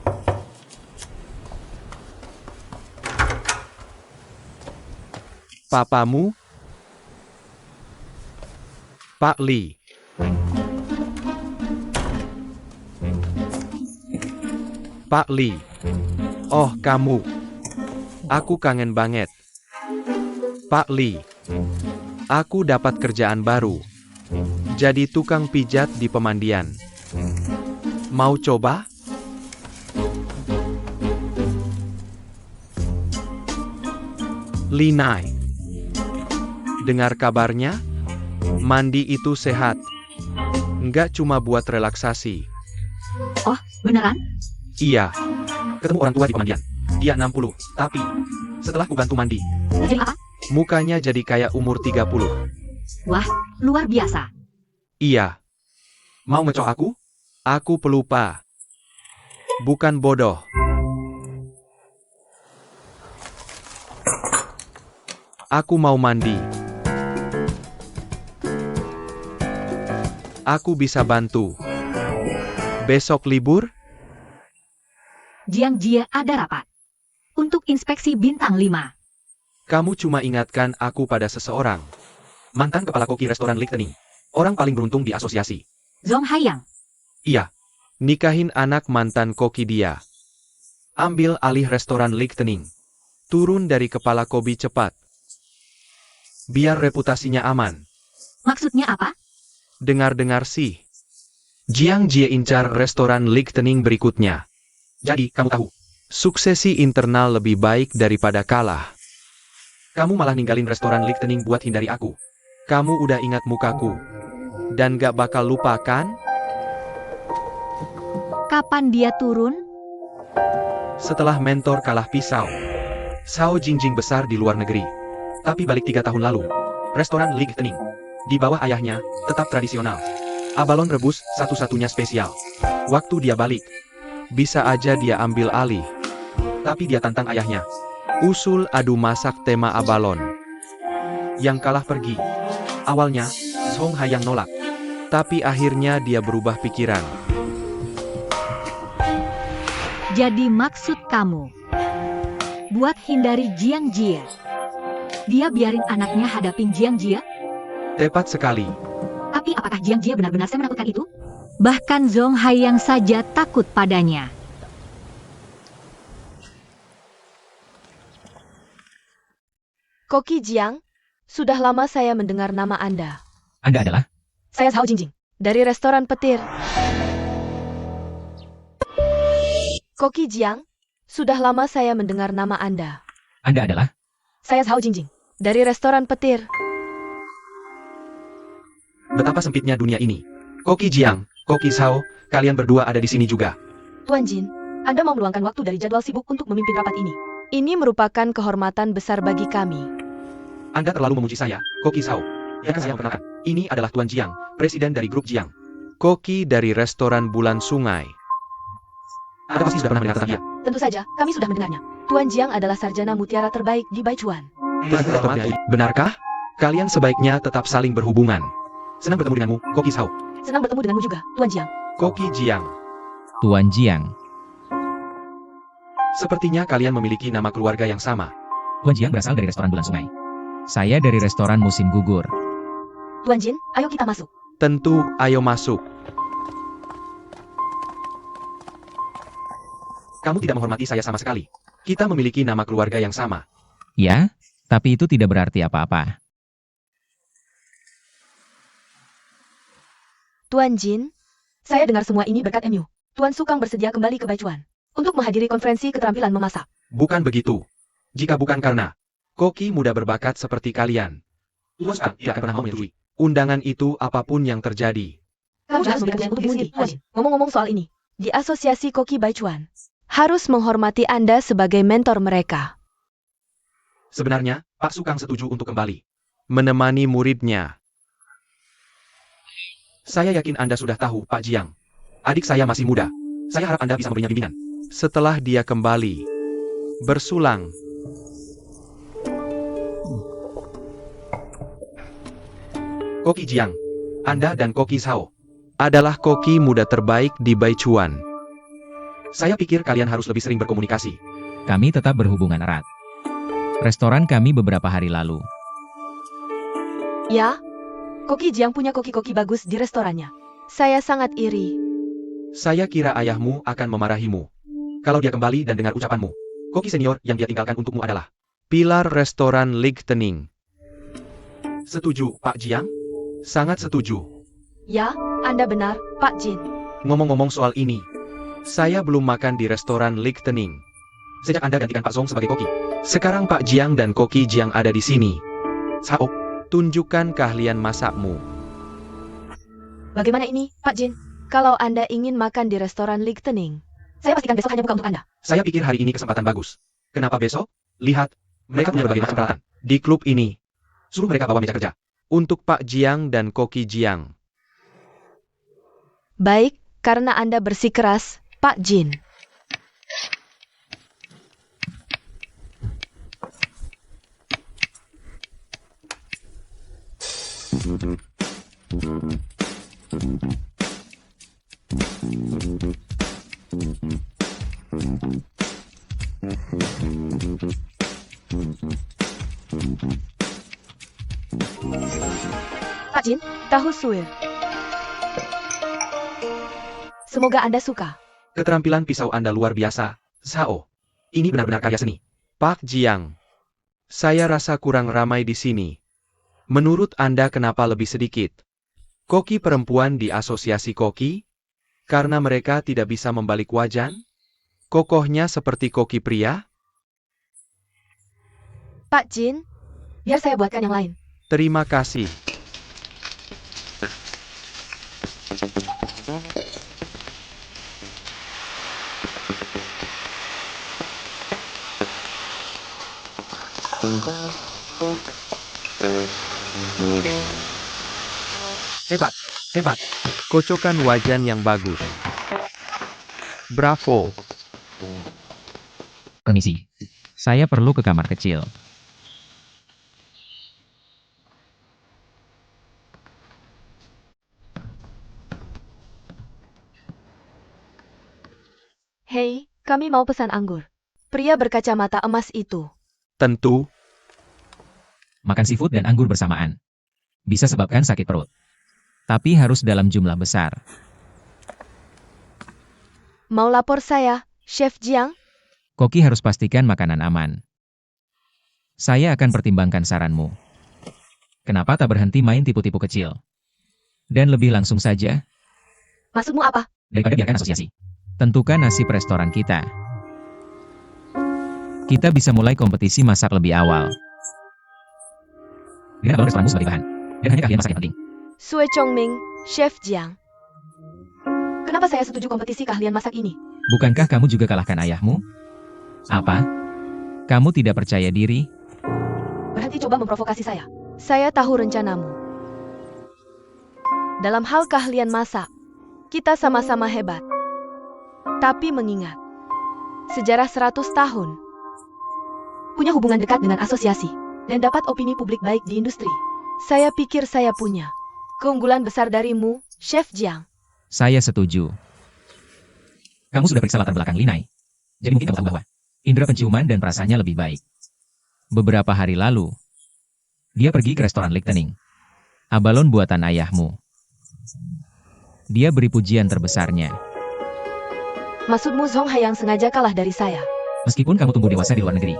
Papamu? Pak Li. Pak Li. Oh, kamu. Aku kangen banget. Pak Li. Aku dapat kerjaan baru. Jadi tukang pijat di pemandian. Mau coba? Linai. Dengar kabarnya? Mandi itu sehat. Nggak cuma buat relaksasi. Oh, beneran? Iya. Ketemu orang tua di pemandian. Dia 60, tapi setelah kubantu mandi, Jadi apa? mukanya jadi kayak umur 30. Wah, luar biasa. Iya. Mau ngecok aku? Aku pelupa. Bukan bodoh. Aku mau mandi. Aku bisa bantu. Besok libur? Jiang Jia ada rapat. Untuk inspeksi bintang 5. Kamu cuma ingatkan aku pada seseorang. Mantan kepala koki restoran Lichtening. Orang paling beruntung di asosiasi. Zhong Haiyang. Iya. Nikahin anak mantan koki dia. Ambil alih restoran Lichtening. Turun dari kepala Kobi cepat. Biar reputasinya aman. Maksudnya apa? Dengar-dengar sih. Jiang Jie incar restoran Lichtening berikutnya. Jadi, kamu tahu. Suksesi internal lebih baik daripada kalah. Kamu malah ninggalin restoran Lichtening buat hindari aku. Kamu udah ingat mukaku. Dan gak bakal lupa kan? Kapan dia turun? Setelah mentor kalah pisau. Sao Jingjing besar di luar negeri. Tapi balik 3 tahun lalu. Restoran Lichtening. Di bawah ayahnya, tetap tradisional. Abalon rebus, satu-satunya spesial. Waktu dia balik. Bisa aja dia ambil alih. Tapi dia tantang ayahnya. Usul adu masak tema abalon. Yang kalah pergi. Awalnya, Zhong Haiyang nolak. Tapi akhirnya dia berubah pikiran. Jadi maksud kamu, buat hindari Jiang Jia, dia biarin anaknya hadapin Jiang Jia? Tepat sekali. Tapi apakah Jiang Jia benar-benar menakutkan itu? Bahkan Zhong Haiyang saja takut padanya. Koki Jiang, sudah lama saya mendengar nama Anda. Anda adalah? Saya Zhao Jingjing. Dari restoran petir. Koki Jiang, sudah lama saya mendengar nama Anda. Anda adalah? Saya Zhao Jingjing. Dari restoran petir. Betapa sempitnya dunia ini. Koki Jiang, Koki Zhao, kalian berdua ada di sini juga. Tuan Jin, Anda mau meluangkan waktu dari jadwal sibuk untuk memimpin rapat ini. Ini merupakan kehormatan besar bagi kami. Anda terlalu memuji saya, Koki Zhao. Biarkan saya memperkenalkan. Ini adalah Tuan Jiang, presiden dari grup Jiang. Koki dari restoran Bulan Sungai. Anda pasti sudah pernah mendengar tentang dia. Tentu saja, kami sudah mendengarnya. Tuan Jiang adalah sarjana mutiara terbaik di Baichuan. Benarkah? Kalian sebaiknya tetap saling berhubungan. Senang bertemu denganmu, Koki Zhao. Senang bertemu denganmu juga, Tuan Jiang. Koki Jiang. Tuan Jiang. Sepertinya kalian memiliki nama keluarga yang sama. Tuan Jiang berasal dari restoran Bulan Sungai. Saya dari restoran Musim Gugur. Tuan Jin, ayo kita masuk. Tentu, ayo masuk. Kamu tidak menghormati saya sama sekali. Kita memiliki nama keluarga yang sama. Ya, tapi itu tidak berarti apa-apa. Tuan Jin, Saya dengar semua ini berkat MU. Tuan Sukang bersedia kembali ke Baichuan untuk menghadiri konferensi keterampilan memasak. Bukan begitu. Jika bukan karena koki muda berbakat seperti kalian, Tuan Sukang tidak akan pernah mau menyetujui undangan itu apapun yang terjadi. Kamu harus memberikan pilihan untuk diri sendiri, Tuan Jin. Ngomong-ngomong soal ini, di Asosiasi Koki Baichuan, harus menghormati Anda sebagai mentor mereka. Sebenarnya, Pak Sukang setuju untuk kembali menemani muridnya. Saya yakin Anda sudah tahu, Pak Jiang. Adik saya masih muda. Saya harap Anda bisa memberinya bimbingan. Setelah dia kembali bersulang. Koki Jiang, Anda dan Koki Zhao adalah koki muda terbaik di Baichuan. Saya pikir kalian harus lebih sering berkomunikasi. Kami tetap berhubungan erat. Restoran kami beberapa hari lalu. Ya, Koki Jiang punya koki-koki bagus di restorannya. Saya sangat iri. Saya kira ayahmu akan memarahimu kalau dia kembali dan dengar ucapanmu. Koki senior yang dia tinggalkan untukmu adalah pilar restoran Lightening. Setuju, Pak Jiang? Sangat setuju. Ya, Anda benar, Pak Jin. Ngomong-ngomong soal ini, saya belum makan di restoran Lightening sejak Anda gantikan Pak Zhong sebagai koki. Sekarang Pak Jiang dan Koki Jiang ada di sini. Zhao, tunjukkan keahlian masakmu. Bagaimana ini, Pak Jin? Kalau Anda ingin makan di restoran Lightening, saya pastikan besok hanya buka untuk Anda. Saya pikir hari ini kesempatan bagus. Kenapa besok? Lihat, mereka punya berbagai macam peralatan di klub ini. Suruh mereka bawa meja kerja untuk Pak Jiang dan Koki Jiang. baik, karena Anda bersikeras, Pak Jin. Pak Jin, Tahu suir. Semoga Anda suka. Keterampilan pisau Anda luar biasa, Zhao. Ini benar-benar karya seni. Pak Jiang, saya rasa kurang ramai di sini. Menurut Anda kenapa lebih sedikit? Koki perempuan di asosiasi koki? Karena mereka tidak bisa membalik wajan? Kokohnya seperti koki pria? Pak Jin, biar saya buatkan yang lain. Terima kasih. Hebat, hebat. Kocokan wajan yang bagus. Bravo. Permisi. Saya perlu ke kamar kecil. hei, kami mau pesan anggur. Pria berkacamata emas itu. Tentu, Makan seafood dan anggur bersamaan bisa sebabkan sakit perut. Tapi harus dalam jumlah besar. Mau lapor saya, Chef Jiang? Koki harus pastikan makanan aman. Saya akan pertimbangkan saranmu. Kenapa tak berhenti main tipu-tipu kecil? Dan lebih langsung saja, Maksudmu apa? daripada biarkan asosiasi. Tentukan nasib restoran kita. Kita bisa mulai kompetisi masak lebih awal. Dengan balon restoranmu sebagai bahan. Dan hanya keahlian masak yang penting. Sue Chongming, Chef Jiang. Kenapa saya setuju kompetisi keahlian masak ini? Bukankah kamu juga kalahkan ayahmu? Apa? Kamu tidak percaya diri? Berhenti coba memprovokasi saya. Saya tahu rencanamu. Dalam hal keahlian masak, kita sama-sama hebat. Tapi mengingat, sejarah 100 tahun, punya hubungan dekat dengan asosiasi, dan dapat opini publik baik di industri. Saya pikir saya punya keunggulan besar darimu, Chef Jiang. Saya setuju. Kamu sudah periksa latar belakang Linai. Jadi mungkin kamu tahu bahwa indera penciuman dan perasaannya lebih baik. Beberapa hari lalu, dia pergi ke restoran Lichtenning. Abalon buatan ayahmu. Dia beri pujian terbesarnya. Maksudmu Zhong Hai yang sengaja kalah dari saya? Meskipun kamu tumbuh dewasa di luar negeri,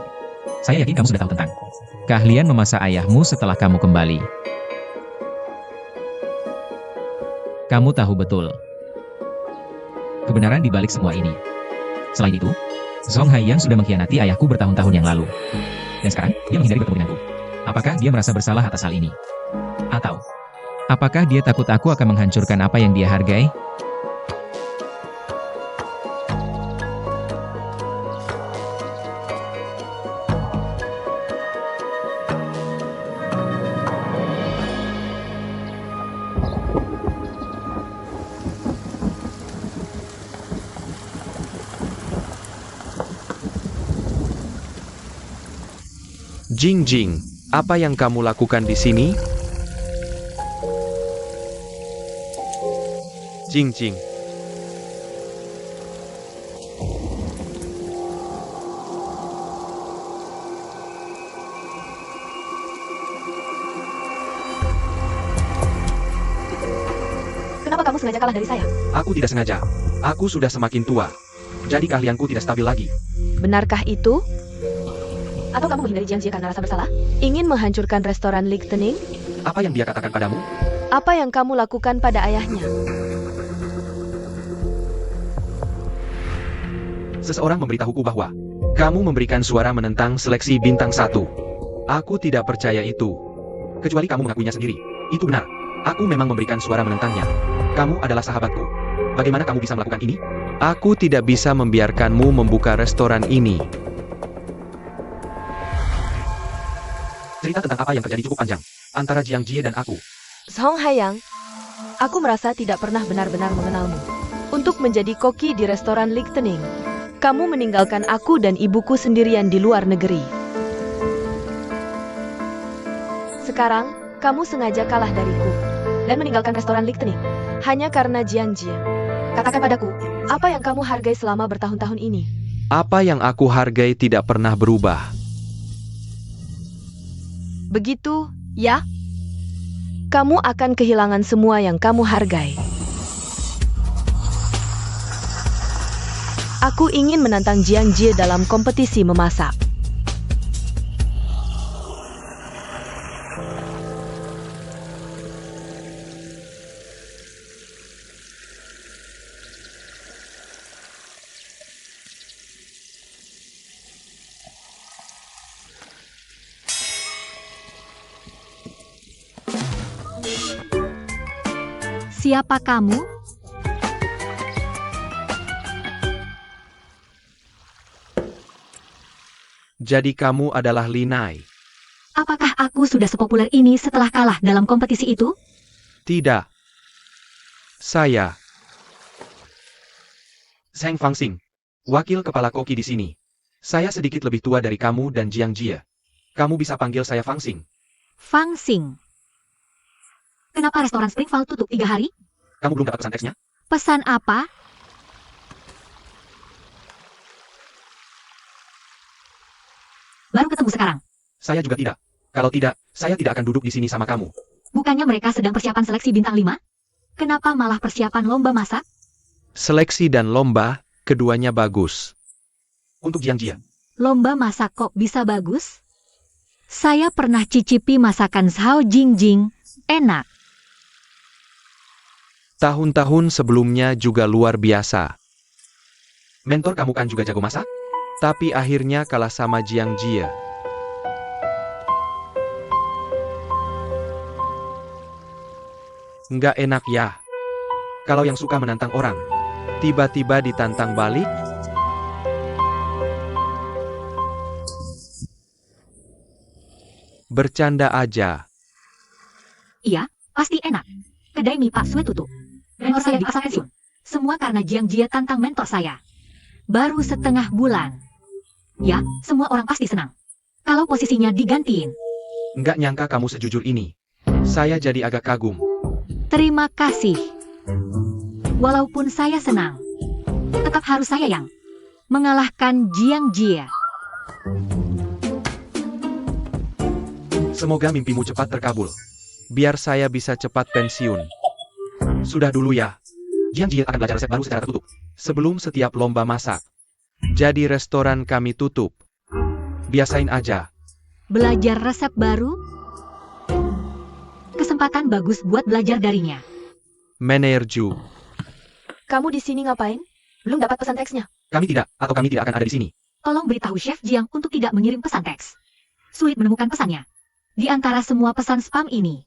saya yakin kamu sudah tahu tentang keahlian memasak ayahmu setelah kamu kembali. Kamu tahu betul kebenaran di balik semua ini. Selain itu, Zhong Hai yang sudah mengkhianati ayahku bertahun-tahun yang lalu. Dan sekarang, dia menghindari bertemu denganku. Apakah dia merasa bersalah atas hal ini? Atau, apakah dia takut aku akan menghancurkan apa yang dia hargai? Jing Jing, apa yang kamu lakukan di sini? Jing Jing. Kenapa kamu sengaja kalah dari saya? Aku tidak sengaja. Aku sudah semakin tua. Jadi keahlianku tidak stabil lagi. Benarkah itu? Atau kamu menghindari Jiang Jie karena rasa bersalah? Ingin menghancurkan restoran Lichtenning? Apa yang dia katakan padamu? Apa yang kamu lakukan pada ayahnya? Seseorang memberitahuku bahwa kamu memberikan suara menentang seleksi bintang 1. Aku tidak percaya itu. Kecuali kamu mengakuinya sendiri. Itu benar. Aku memang memberikan suara menentangnya. Kamu adalah sahabatku. Bagaimana kamu bisa melakukan ini? Aku tidak bisa membiarkanmu membuka restoran ini. Cerita tentang apa yang terjadi cukup panjang antara Jiang Jie dan aku. Zhong Haiyang, aku merasa tidak pernah benar-benar mengenalmu. Untuk menjadi koki di restoran Lichtenning, kamu meninggalkan aku dan ibuku sendirian di luar negeri. Sekarang, kamu sengaja kalah dariku dan meninggalkan restoran Lichtenning hanya karena Jiang Jie. Katakan padaku, apa yang kamu hargai selama bertahun-tahun ini? Apa yang aku hargai tidak pernah berubah. Begitu, ya? Kamu akan kehilangan semua yang kamu hargai. Aku ingin menantang Jiang Jie dalam kompetisi memasak. Siapa kamu? Jadi kamu adalah Linai? Apakah aku sudah sepopuler ini setelah kalah dalam kompetisi itu? Tidak. Saya Zheng Fangxing, wakil kepala koki di sini. Saya sedikit lebih tua dari kamu dan Jiang Jie. Kamu bisa panggil saya Fangxing. Fangxing. Kenapa restoran Springval tutup 3 hari? Kamu belum dapat pesan teksnya? Pesan apa? Baru ketemu sekarang. Saya juga tidak. Kalau tidak, saya tidak akan duduk di sini sama kamu. Bukannya mereka sedang persiapan seleksi bintang 5? Kenapa malah persiapan lomba masak? Seleksi dan lomba, keduanya bagus. Untuk Jiang Jie, Lomba masak kok bisa bagus? Saya pernah cicipi masakan Zhao Jingjing. Enak. Tahun-tahun sebelumnya juga luar biasa. Mentor kamu kan juga jago masak? Tapi akhirnya kalah sama Jiang Jie. Nggak enak ya. Kalau yang suka menantang orang, tiba-tiba ditantang balik. Bercanda aja. Iya, pasti enak. Kedai mie Pak Sue tutup. Mentor saya dipaksa pensiun. Semua karena Jiang Jie tantang mentor saya. Baru setengah bulan. Ya, semua orang pasti senang. Kalau posisinya digantiin. Nggak nyangka kamu sejujur ini. Saya jadi agak kagum. Terima kasih. Walaupun saya senang, tetap harus saya yang mengalahkan Jiang Jie. Semoga mimpimu cepat terkabul. Biar saya bisa cepat pensiun. Sudah dulu ya. Jiang Jie akan belajar resep baru secara tertutup. Sebelum setiap lomba masak. Jadi restoran kami tutup. Biasain aja. Belajar resep baru? Kesempatan bagus buat belajar darinya. Menerju. Kamu di sini ngapain? Belum dapat pesan teksnya. Kami tidak akan ada di sini. Tolong beritahu Chef Jiang untuk tidak mengirim pesan teks. Sulit menemukan pesannya. Di antara semua pesan spam ini.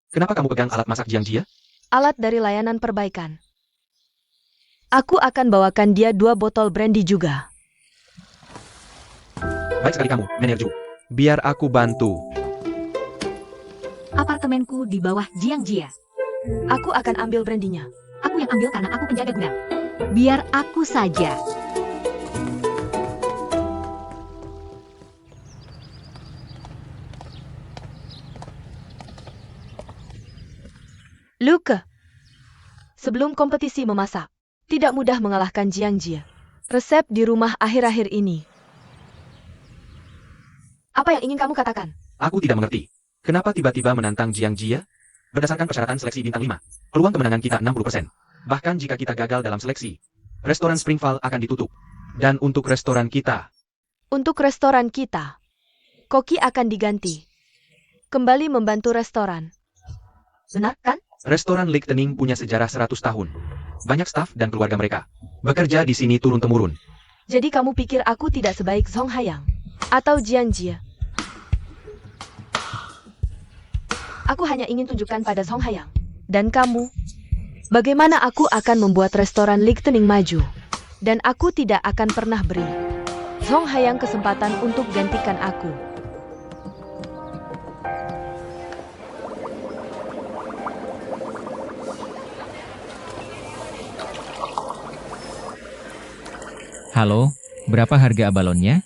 Kenapa kamu pegang alat masak Jiang Jie? Alat dari layanan perbaikan. Aku akan bawakan dia 2 botol brandy juga. Baik sekali kamu, Menerju. Biar aku bantu. Apartemenku di bawah Jiang Jie. Aku akan ambil brandinya. Aku yang ambil karena aku penjaga gudang. Biar aku saja. Luke. Sebelum kompetisi memasak, tidak mudah mengalahkan Jiang Jie. Resep di rumah akhir-akhir ini. Apa yang ingin kamu katakan? Aku tidak mengerti. Kenapa tiba-tiba menantang Jiang Jie? Berdasarkan persyaratan seleksi bintang 5, peluang kemenangan kita 60%. Bahkan jika kita gagal dalam seleksi, restoran Springval akan ditutup. Dan untuk restoran kita, Koki akan diganti. Kembali membantu restoran. Benar kan? restoran Lichtenning punya sejarah 100 tahun. Banyak staf dan keluarga mereka bekerja di sini turun-temurun. Jadi kamu pikir aku tidak sebaik Song Hayang atau Jiang Jie? Aku hanya ingin tunjukkan pada Song Hayang dan kamu bagaimana aku akan membuat restoran Lichtenning maju. Dan aku tidak akan pernah beri Song Hayang kesempatan untuk gantikan aku. Halo, berapa harga abalonnya?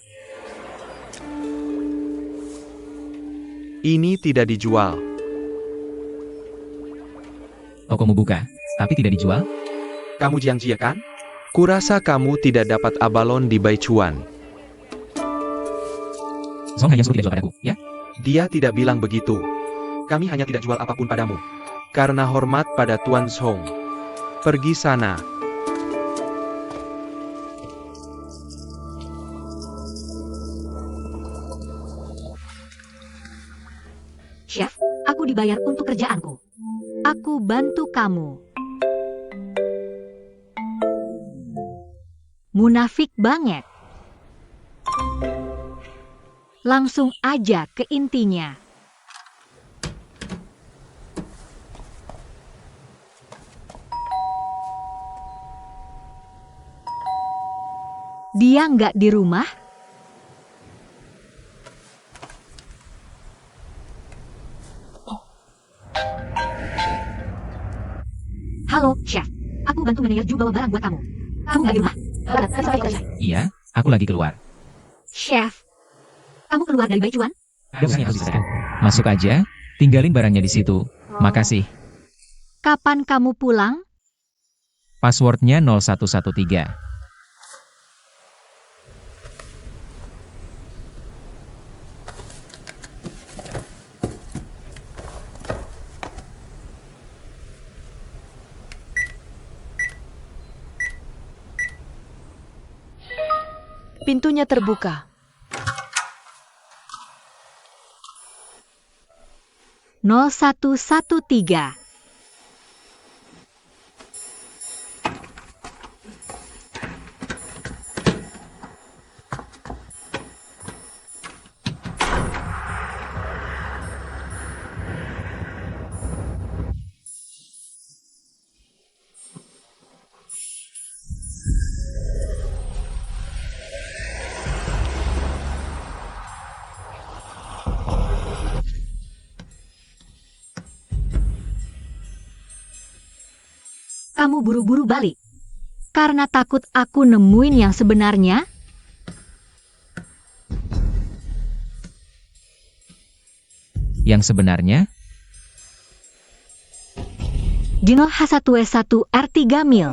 Ini tidak dijual. Tokomu buka, tapi tidak dijual? Kamu Jiang Jie kan? Kurasa kamu tidak dapat abalon di Baichuan. Song Hayang suruh tidak jual padaku, ya? Dia tidak bilang begitu. Kami hanya tidak jual apapun padamu. Karena hormat pada Tuan Song. Pergi sana. Chef, aku dibayar untuk kerjaanku. Aku bantu kamu. Munafik banget. Langsung aja ke intinya. Dia nggak di rumah? Halo, Chef. Aku bantu manajer bawa barang buat kamu. Kamu nggak di rumah? Iya, aku lagi keluar. Chef, kamu keluar dari Baichuan? Harusnya harus bisa. Masuk aja, tinggalin barangnya di situ. Makasih. Kapan kamu pulang? Passwordnya 0113. Pintunya terbuka. 0113. Kamu buru-buru balik. Karena takut aku nemuin yang sebenarnya? Yang sebenarnya? Dino H1W1 R3 mil.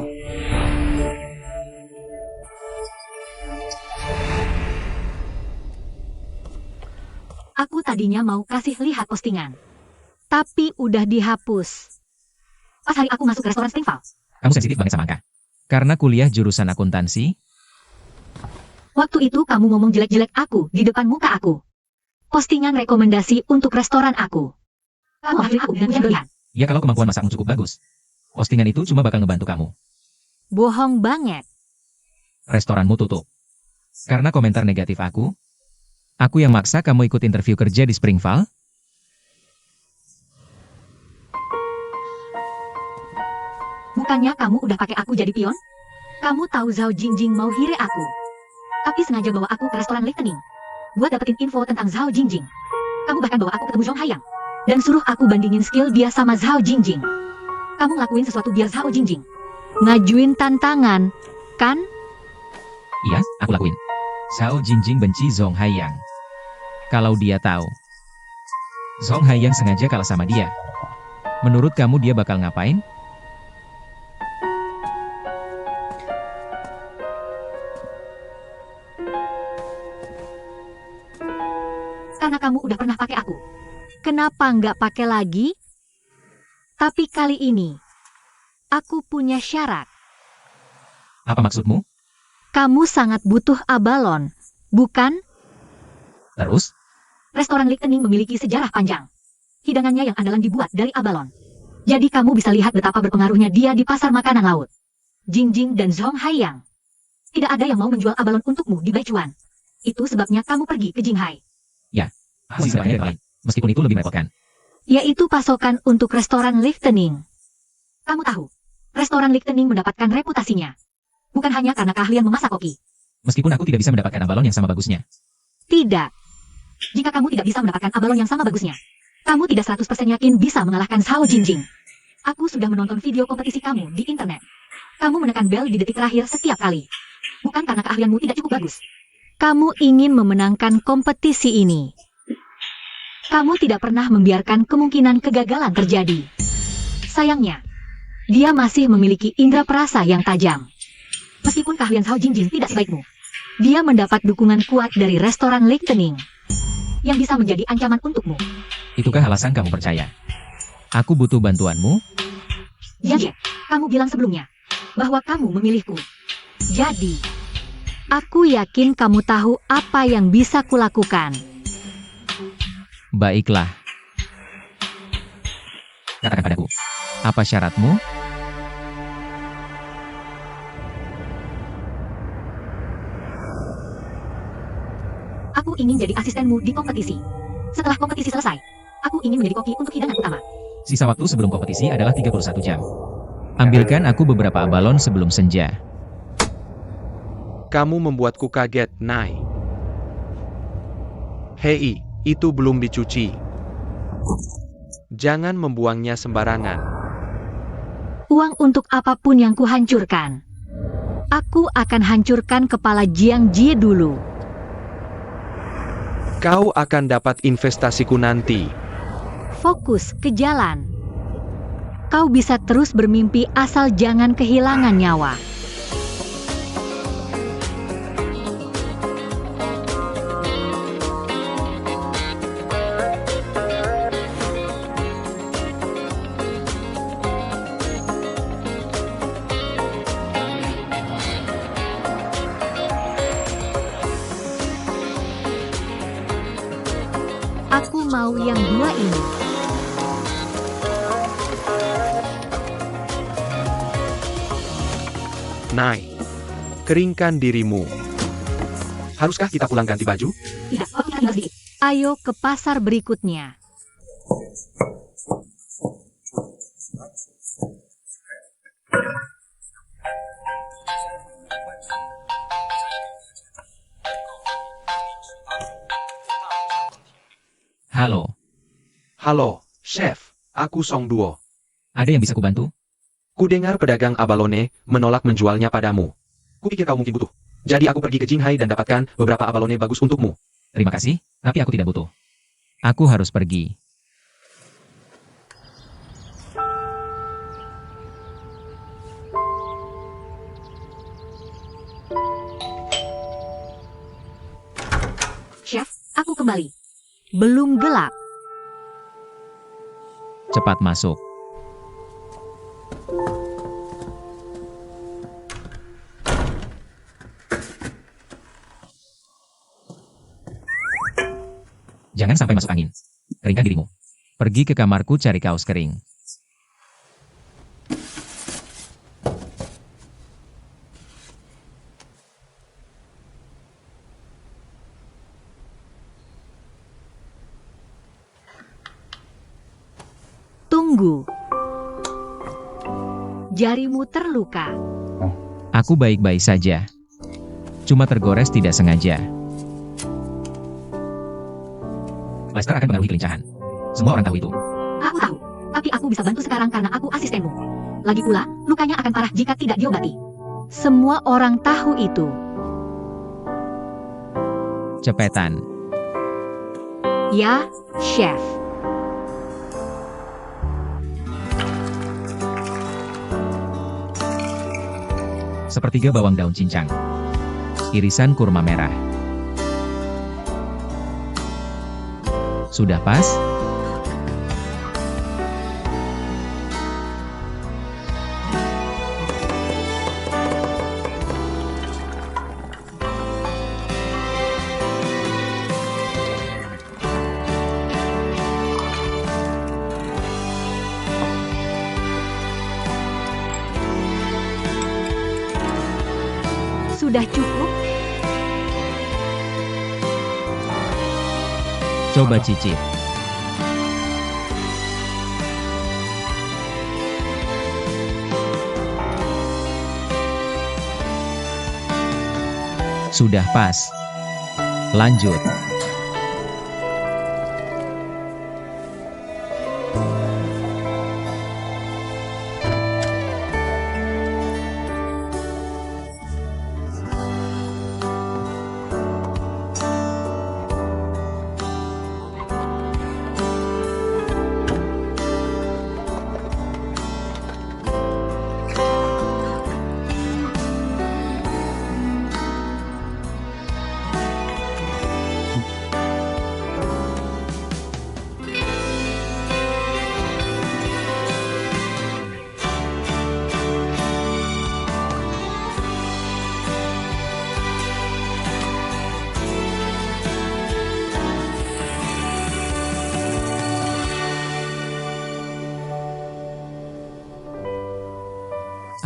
Aku tadinya mau kasih lihat postingan. Tapi udah dihapus. Pas hari aku masuk ke restoran Springval. Kamu sensitif banget sama angka. Karena kuliah jurusan akuntansi, Waktu itu kamu ngomong jelek-jelek aku di depan muka aku. Postingan rekomendasi untuk restoran aku. Kamu akhirnya aku dengan berlebihan. ya kalau kemampuan masakmu cukup bagus. Postingan itu cuma bakal ngebantu kamu. Bohong banget. Restoranmu tutup. Karena komentar negatif aku yang maksa kamu ikut interview kerja di Springval? Bukannya kamu udah pakai aku jadi pion? Kamu tahu Zhao Jingjing mau hire aku. Tapi sengaja bawa aku ke restoran Lightning. Buat dapetin info tentang Zhao Jingjing. Kamu bahkan bawa aku ketemu Zhong Haiyang. Dan suruh aku bandingin skill dia sama Zhao Jingjing. Kamu ngelakuin sesuatu biar Zhao Jingjing ngajuin tantangan, kan? Iya, aku lakuin. Zhao Jingjing benci Zhong Haiyang. Kalau dia tahu Zhong Haiyang sengaja kalah sama dia, menurut kamu dia bakal ngapain? Karena kamu udah pernah pakai aku. Kenapa nggak pakai lagi? Tapi kali ini, aku punya syarat. Apa maksudmu? Kamu sangat butuh abalon, bukan? Terus? Restoran Lightning memiliki sejarah panjang. Hidangannya yang andalan dibuat dari abalon. Jadi kamu bisa lihat betapa berpengaruhnya dia di pasar makanan laut. Jingjing dan Zhong Haiyang. Tidak ada yang mau menjual abalon untukmu di Baichuan. Itu sebabnya kamu pergi ke Jinghai. Aku bisa banyak lain. Meskipun itu lebih merepotkan. Yaitu pasokan untuk restoran Lightning. Kamu tahu, restoran Lightning mendapatkan reputasinya. Bukan hanya karena keahlian memasak koki. Meskipun aku tidak bisa mendapatkan abalon yang sama bagusnya. Tidak. Jika kamu tidak bisa mendapatkan abalon yang sama bagusnya, kamu tidak 100% yakin bisa mengalahkan Zhao Jingjing. Aku sudah menonton video kompetisi kamu di internet. Kamu menekan bel di detik terakhir setiap kali. Bukan karena keahlianmu tidak cukup bagus. Kamu ingin memenangkan kompetisi ini. Kamu tidak pernah membiarkan kemungkinan kegagalan terjadi. Sayangnya, dia masih memiliki indera perasa yang tajam. Meskipun keahlian Zhao Jingjing tidak sebaikmu, dia mendapat dukungan kuat dari restoran Lightning yang bisa menjadi ancaman untukmu. Itukah alasan kamu percaya? Aku butuh bantuanmu? Jadi, kamu bilang sebelumnya bahwa kamu memilihku. Jadi, aku yakin kamu tahu apa yang bisa kulakukan. Baiklah. Katakan padaku, apa syaratmu? Aku ingin jadi asistenmu di kompetisi. Setelah kompetisi selesai, aku ingin menjadi koki untuk hidangan utama. Sisa waktu sebelum kompetisi adalah 31 jam. Ambilkan aku beberapa abalon sebelum senja. Kamu membuatku kaget, Nai. Hei, itu belum dicuci. Jangan membuangnya sembarangan. Uang untuk apapun yang kuhancurkan. Aku akan hancurkan kepala Jiang Jie dulu. Kau akan dapat investasiku nanti. Fokus ke jalan. Kau bisa terus bermimpi asal jangan kehilangan nyawa. Aku mau yang dua ini. Nai, keringkan dirimu. Haruskah kita pulang ganti baju? Tidak, waktu kita tinggal sedikit. Ayo ke pasar berikutnya. Halo, Halo, Chef. Aku Song Duo. ada yang bisa kubantu? Kudengar pedagang abalone menolak menjualnya padamu. Kupikir kau mungkin butuh. Jadi aku pergi ke Jinghai dan dapatkan beberapa abalone bagus untukmu. Terima kasih, tapi aku tidak butuh. Aku harus pergi. Chef, aku kembali. Belum gelap. Cepat masuk. Jangan sampai masuk angin. Keringkan dirimu. Pergi ke kamarku cari kaos kering. Tunggu. Jarimu terluka. Aku baik-baik saja. Cuma tergores tidak sengaja. Lester akan mengaruhi kelincahan. Semua orang tahu itu. Aku tahu. Tapi aku bisa bantu sekarang karena aku asistenmu. Lagi pula, lukanya akan parah jika tidak diobati. Semua orang tahu itu. Cepetan. Ya, Chef. Sepertiga bawang daun cincang. Irisan kurma merah. Sudah pas? Sudah cukup? Coba cicip. Sudah pas. Lanjut.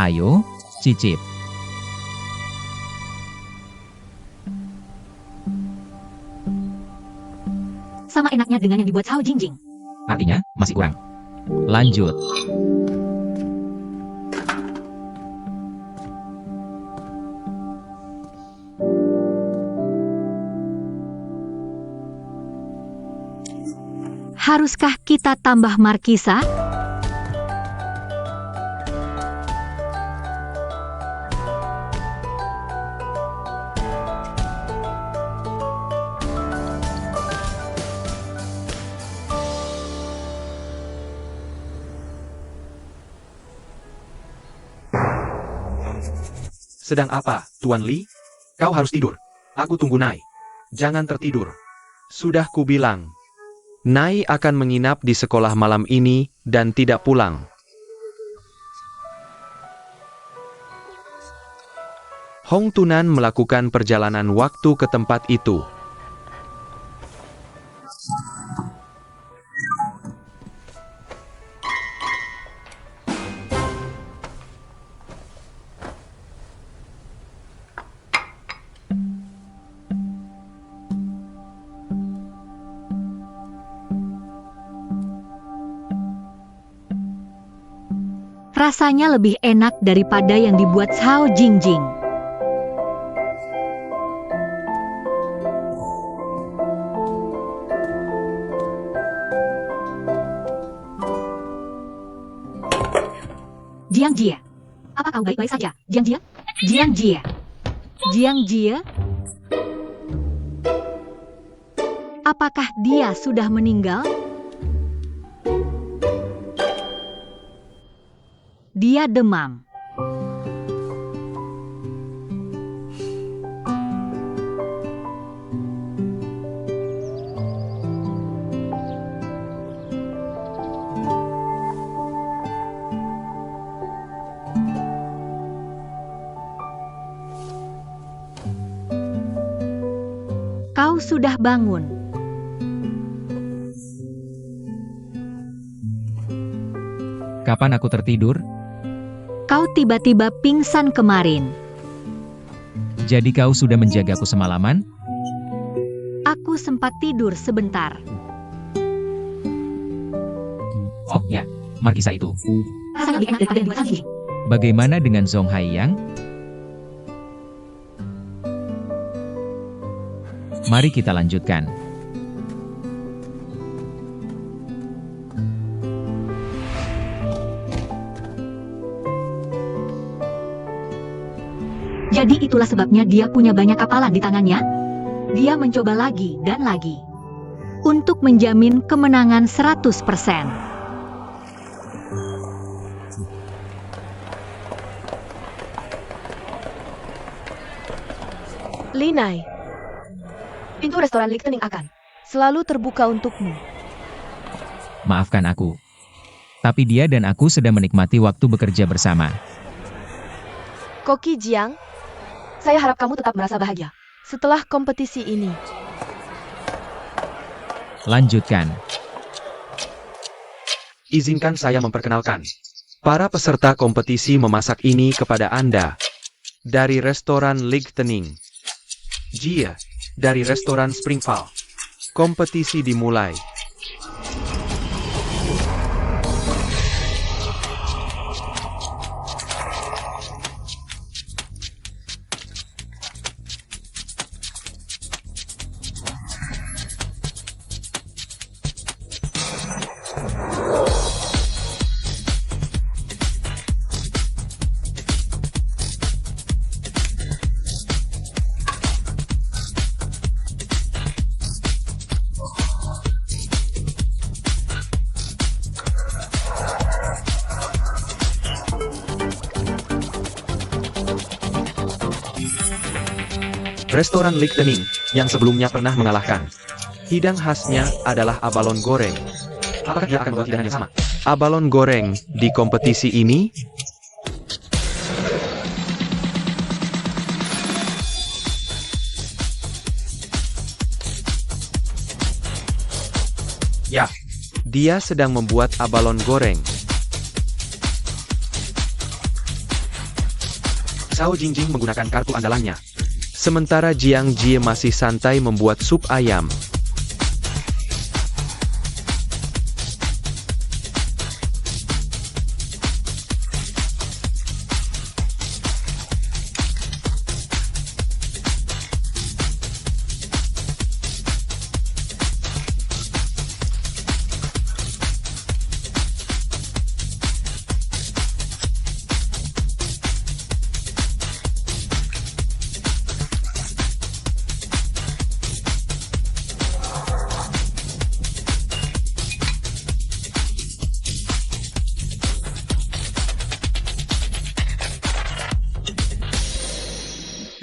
Ayo, cicip. Sama enaknya dengan yang dibuat Cao Jingjing. Artinya, masih kurang. Lanjut. Haruskah kita tambah markisa? Sedang apa, Tuan Li? Kau harus tidur. Aku tunggu Nai. Jangan tertidur. Sudah kubilang. Nai akan menginap di sekolah malam ini dan tidak pulang. Hong Tunan melakukan perjalanan waktu ke tempat itu. Rasanya lebih enak daripada yang dibuat Cao Jingjing. Jiang Jie, apa kau baik-baik saja, Jiang Jie? Jiang Jie. Jiang Jie? Apakah dia sudah meninggal? Dia demam. Kau sudah bangun. Kapan aku tertidur? Kau tiba-tiba pingsan kemarin. Jadi kau sudah menjagaku semalaman? Aku sempat tidur sebentar. Oh ya, Markisa itu. Rasanya lebih enak daripada yang buat Cao Jingjing. Bagaimana dengan Zhong Haiyang? Mari kita lanjutkan. Jadi itulah sebabnya dia punya banyak kapalan di tangannya. Dia mencoba lagi dan lagi. Untuk menjamin kemenangan 100%. Linai, pintu restoran Lichtenning akan selalu terbuka untukmu. Maafkan aku. Tapi dia dan aku sedang menikmati waktu bekerja bersama. Koki Jiang, saya harap kamu tetap merasa bahagia setelah kompetisi ini. Lanjutkan. Izinkan saya memperkenalkan para peserta kompetisi memasak ini kepada Anda. Dari restoran Lichtenning. Jie, dari restoran Springval. Kompetisi dimulai. Restoran Lichtenning, yang sebelumnya pernah mengalahkan. Hidang khasnya adalah abalon goreng. Apakah dia akan membuat hidangan yang sama? Abalon goreng di kompetisi ini? Ya, dia sedang membuat abalon goreng. Cao Jingjing menggunakan kartu andalannya. Sementara Jiang Jie masih santai membuat sup ayam.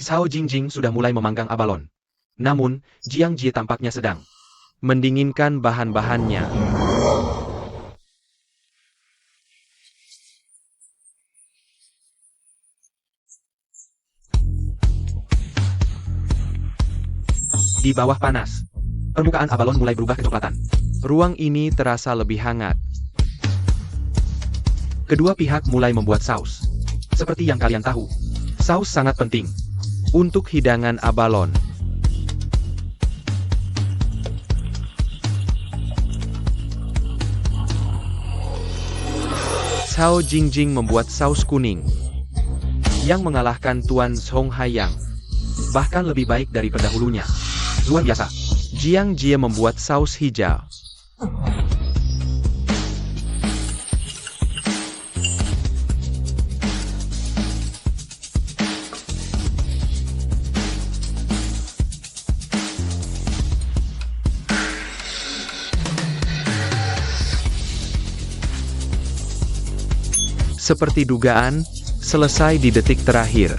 Cao Jingjing sudah mulai memanggang abalon. Namun, Jiang Jie tampaknya sedang mendinginkan bahan-bahannya. Di bawah panas, permukaan abalon mulai berubah kecoklatan. Ruang ini terasa lebih hangat. Kedua pihak mulai membuat saus. Seperti yang kalian tahu, saus sangat penting untuk hidangan abalon. Cao Jingjing membuat saus kuning yang mengalahkan Tuan Song Haiyang, bahkan lebih baik dari pendahulunya. Luar biasa. Jiang Jie membuat saus hijau. Seperti dugaan, selesai di detik terakhir.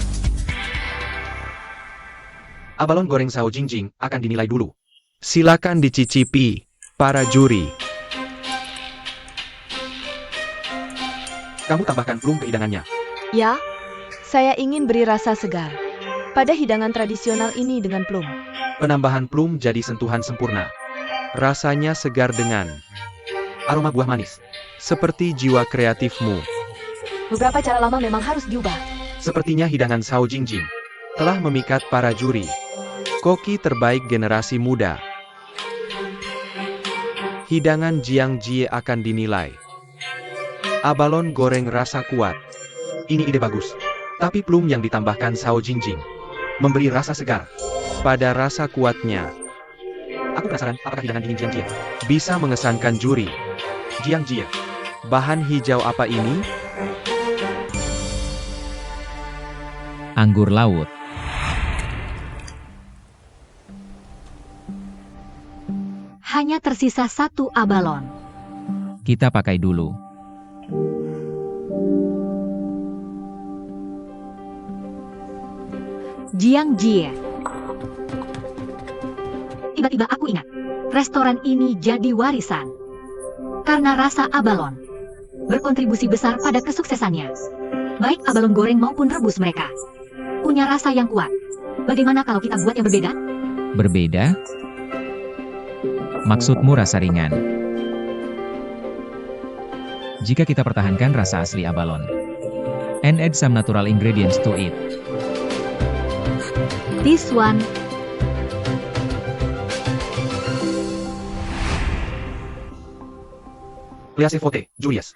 Abalon goreng Cao Jingjing akan dinilai dulu. Silakan dicicipi, para juri. Kamu tambahkan plum ke hidangannya. Ya, saya ingin beri rasa segar pada hidangan tradisional ini dengan plum. Penambahan plum jadi sentuhan sempurna. Rasanya segar dengan aroma buah manis. Seperti jiwa kreatifmu. Beberapa cara lama memang harus diubah. Sepertinya hidangan Cao Jingjing telah memikat para juri. Koki terbaik generasi muda. Hidangan Jiang Jie akan dinilai. Abalon goreng rasa kuat. Ini ide bagus. Tapi plum yang ditambahkan Cao Jingjing memberi rasa segar pada rasa kuatnya. Aku penasaran apakah hidangan dingin Jiang Jie bisa mengesankan juri. Jiang Jie, bahan hijau apa ini? Anggur laut. Hanya tersisa 1 abalon. Kita pakai dulu. Jiang Jie. Tiba-tiba aku ingat, restoran ini jadi warisan. Karena rasa abalon berkontribusi besar pada kesuksesannya. Baik abalon goreng maupun rebus mereka punya rasa yang kuat. Bagaimana kalau kita buat yang berbeda? Berbeda? Maksudmu rasa ringan? Jika kita pertahankan rasa asli abalon and add some natural ingredients to it. This one. Laissez voter, Julius.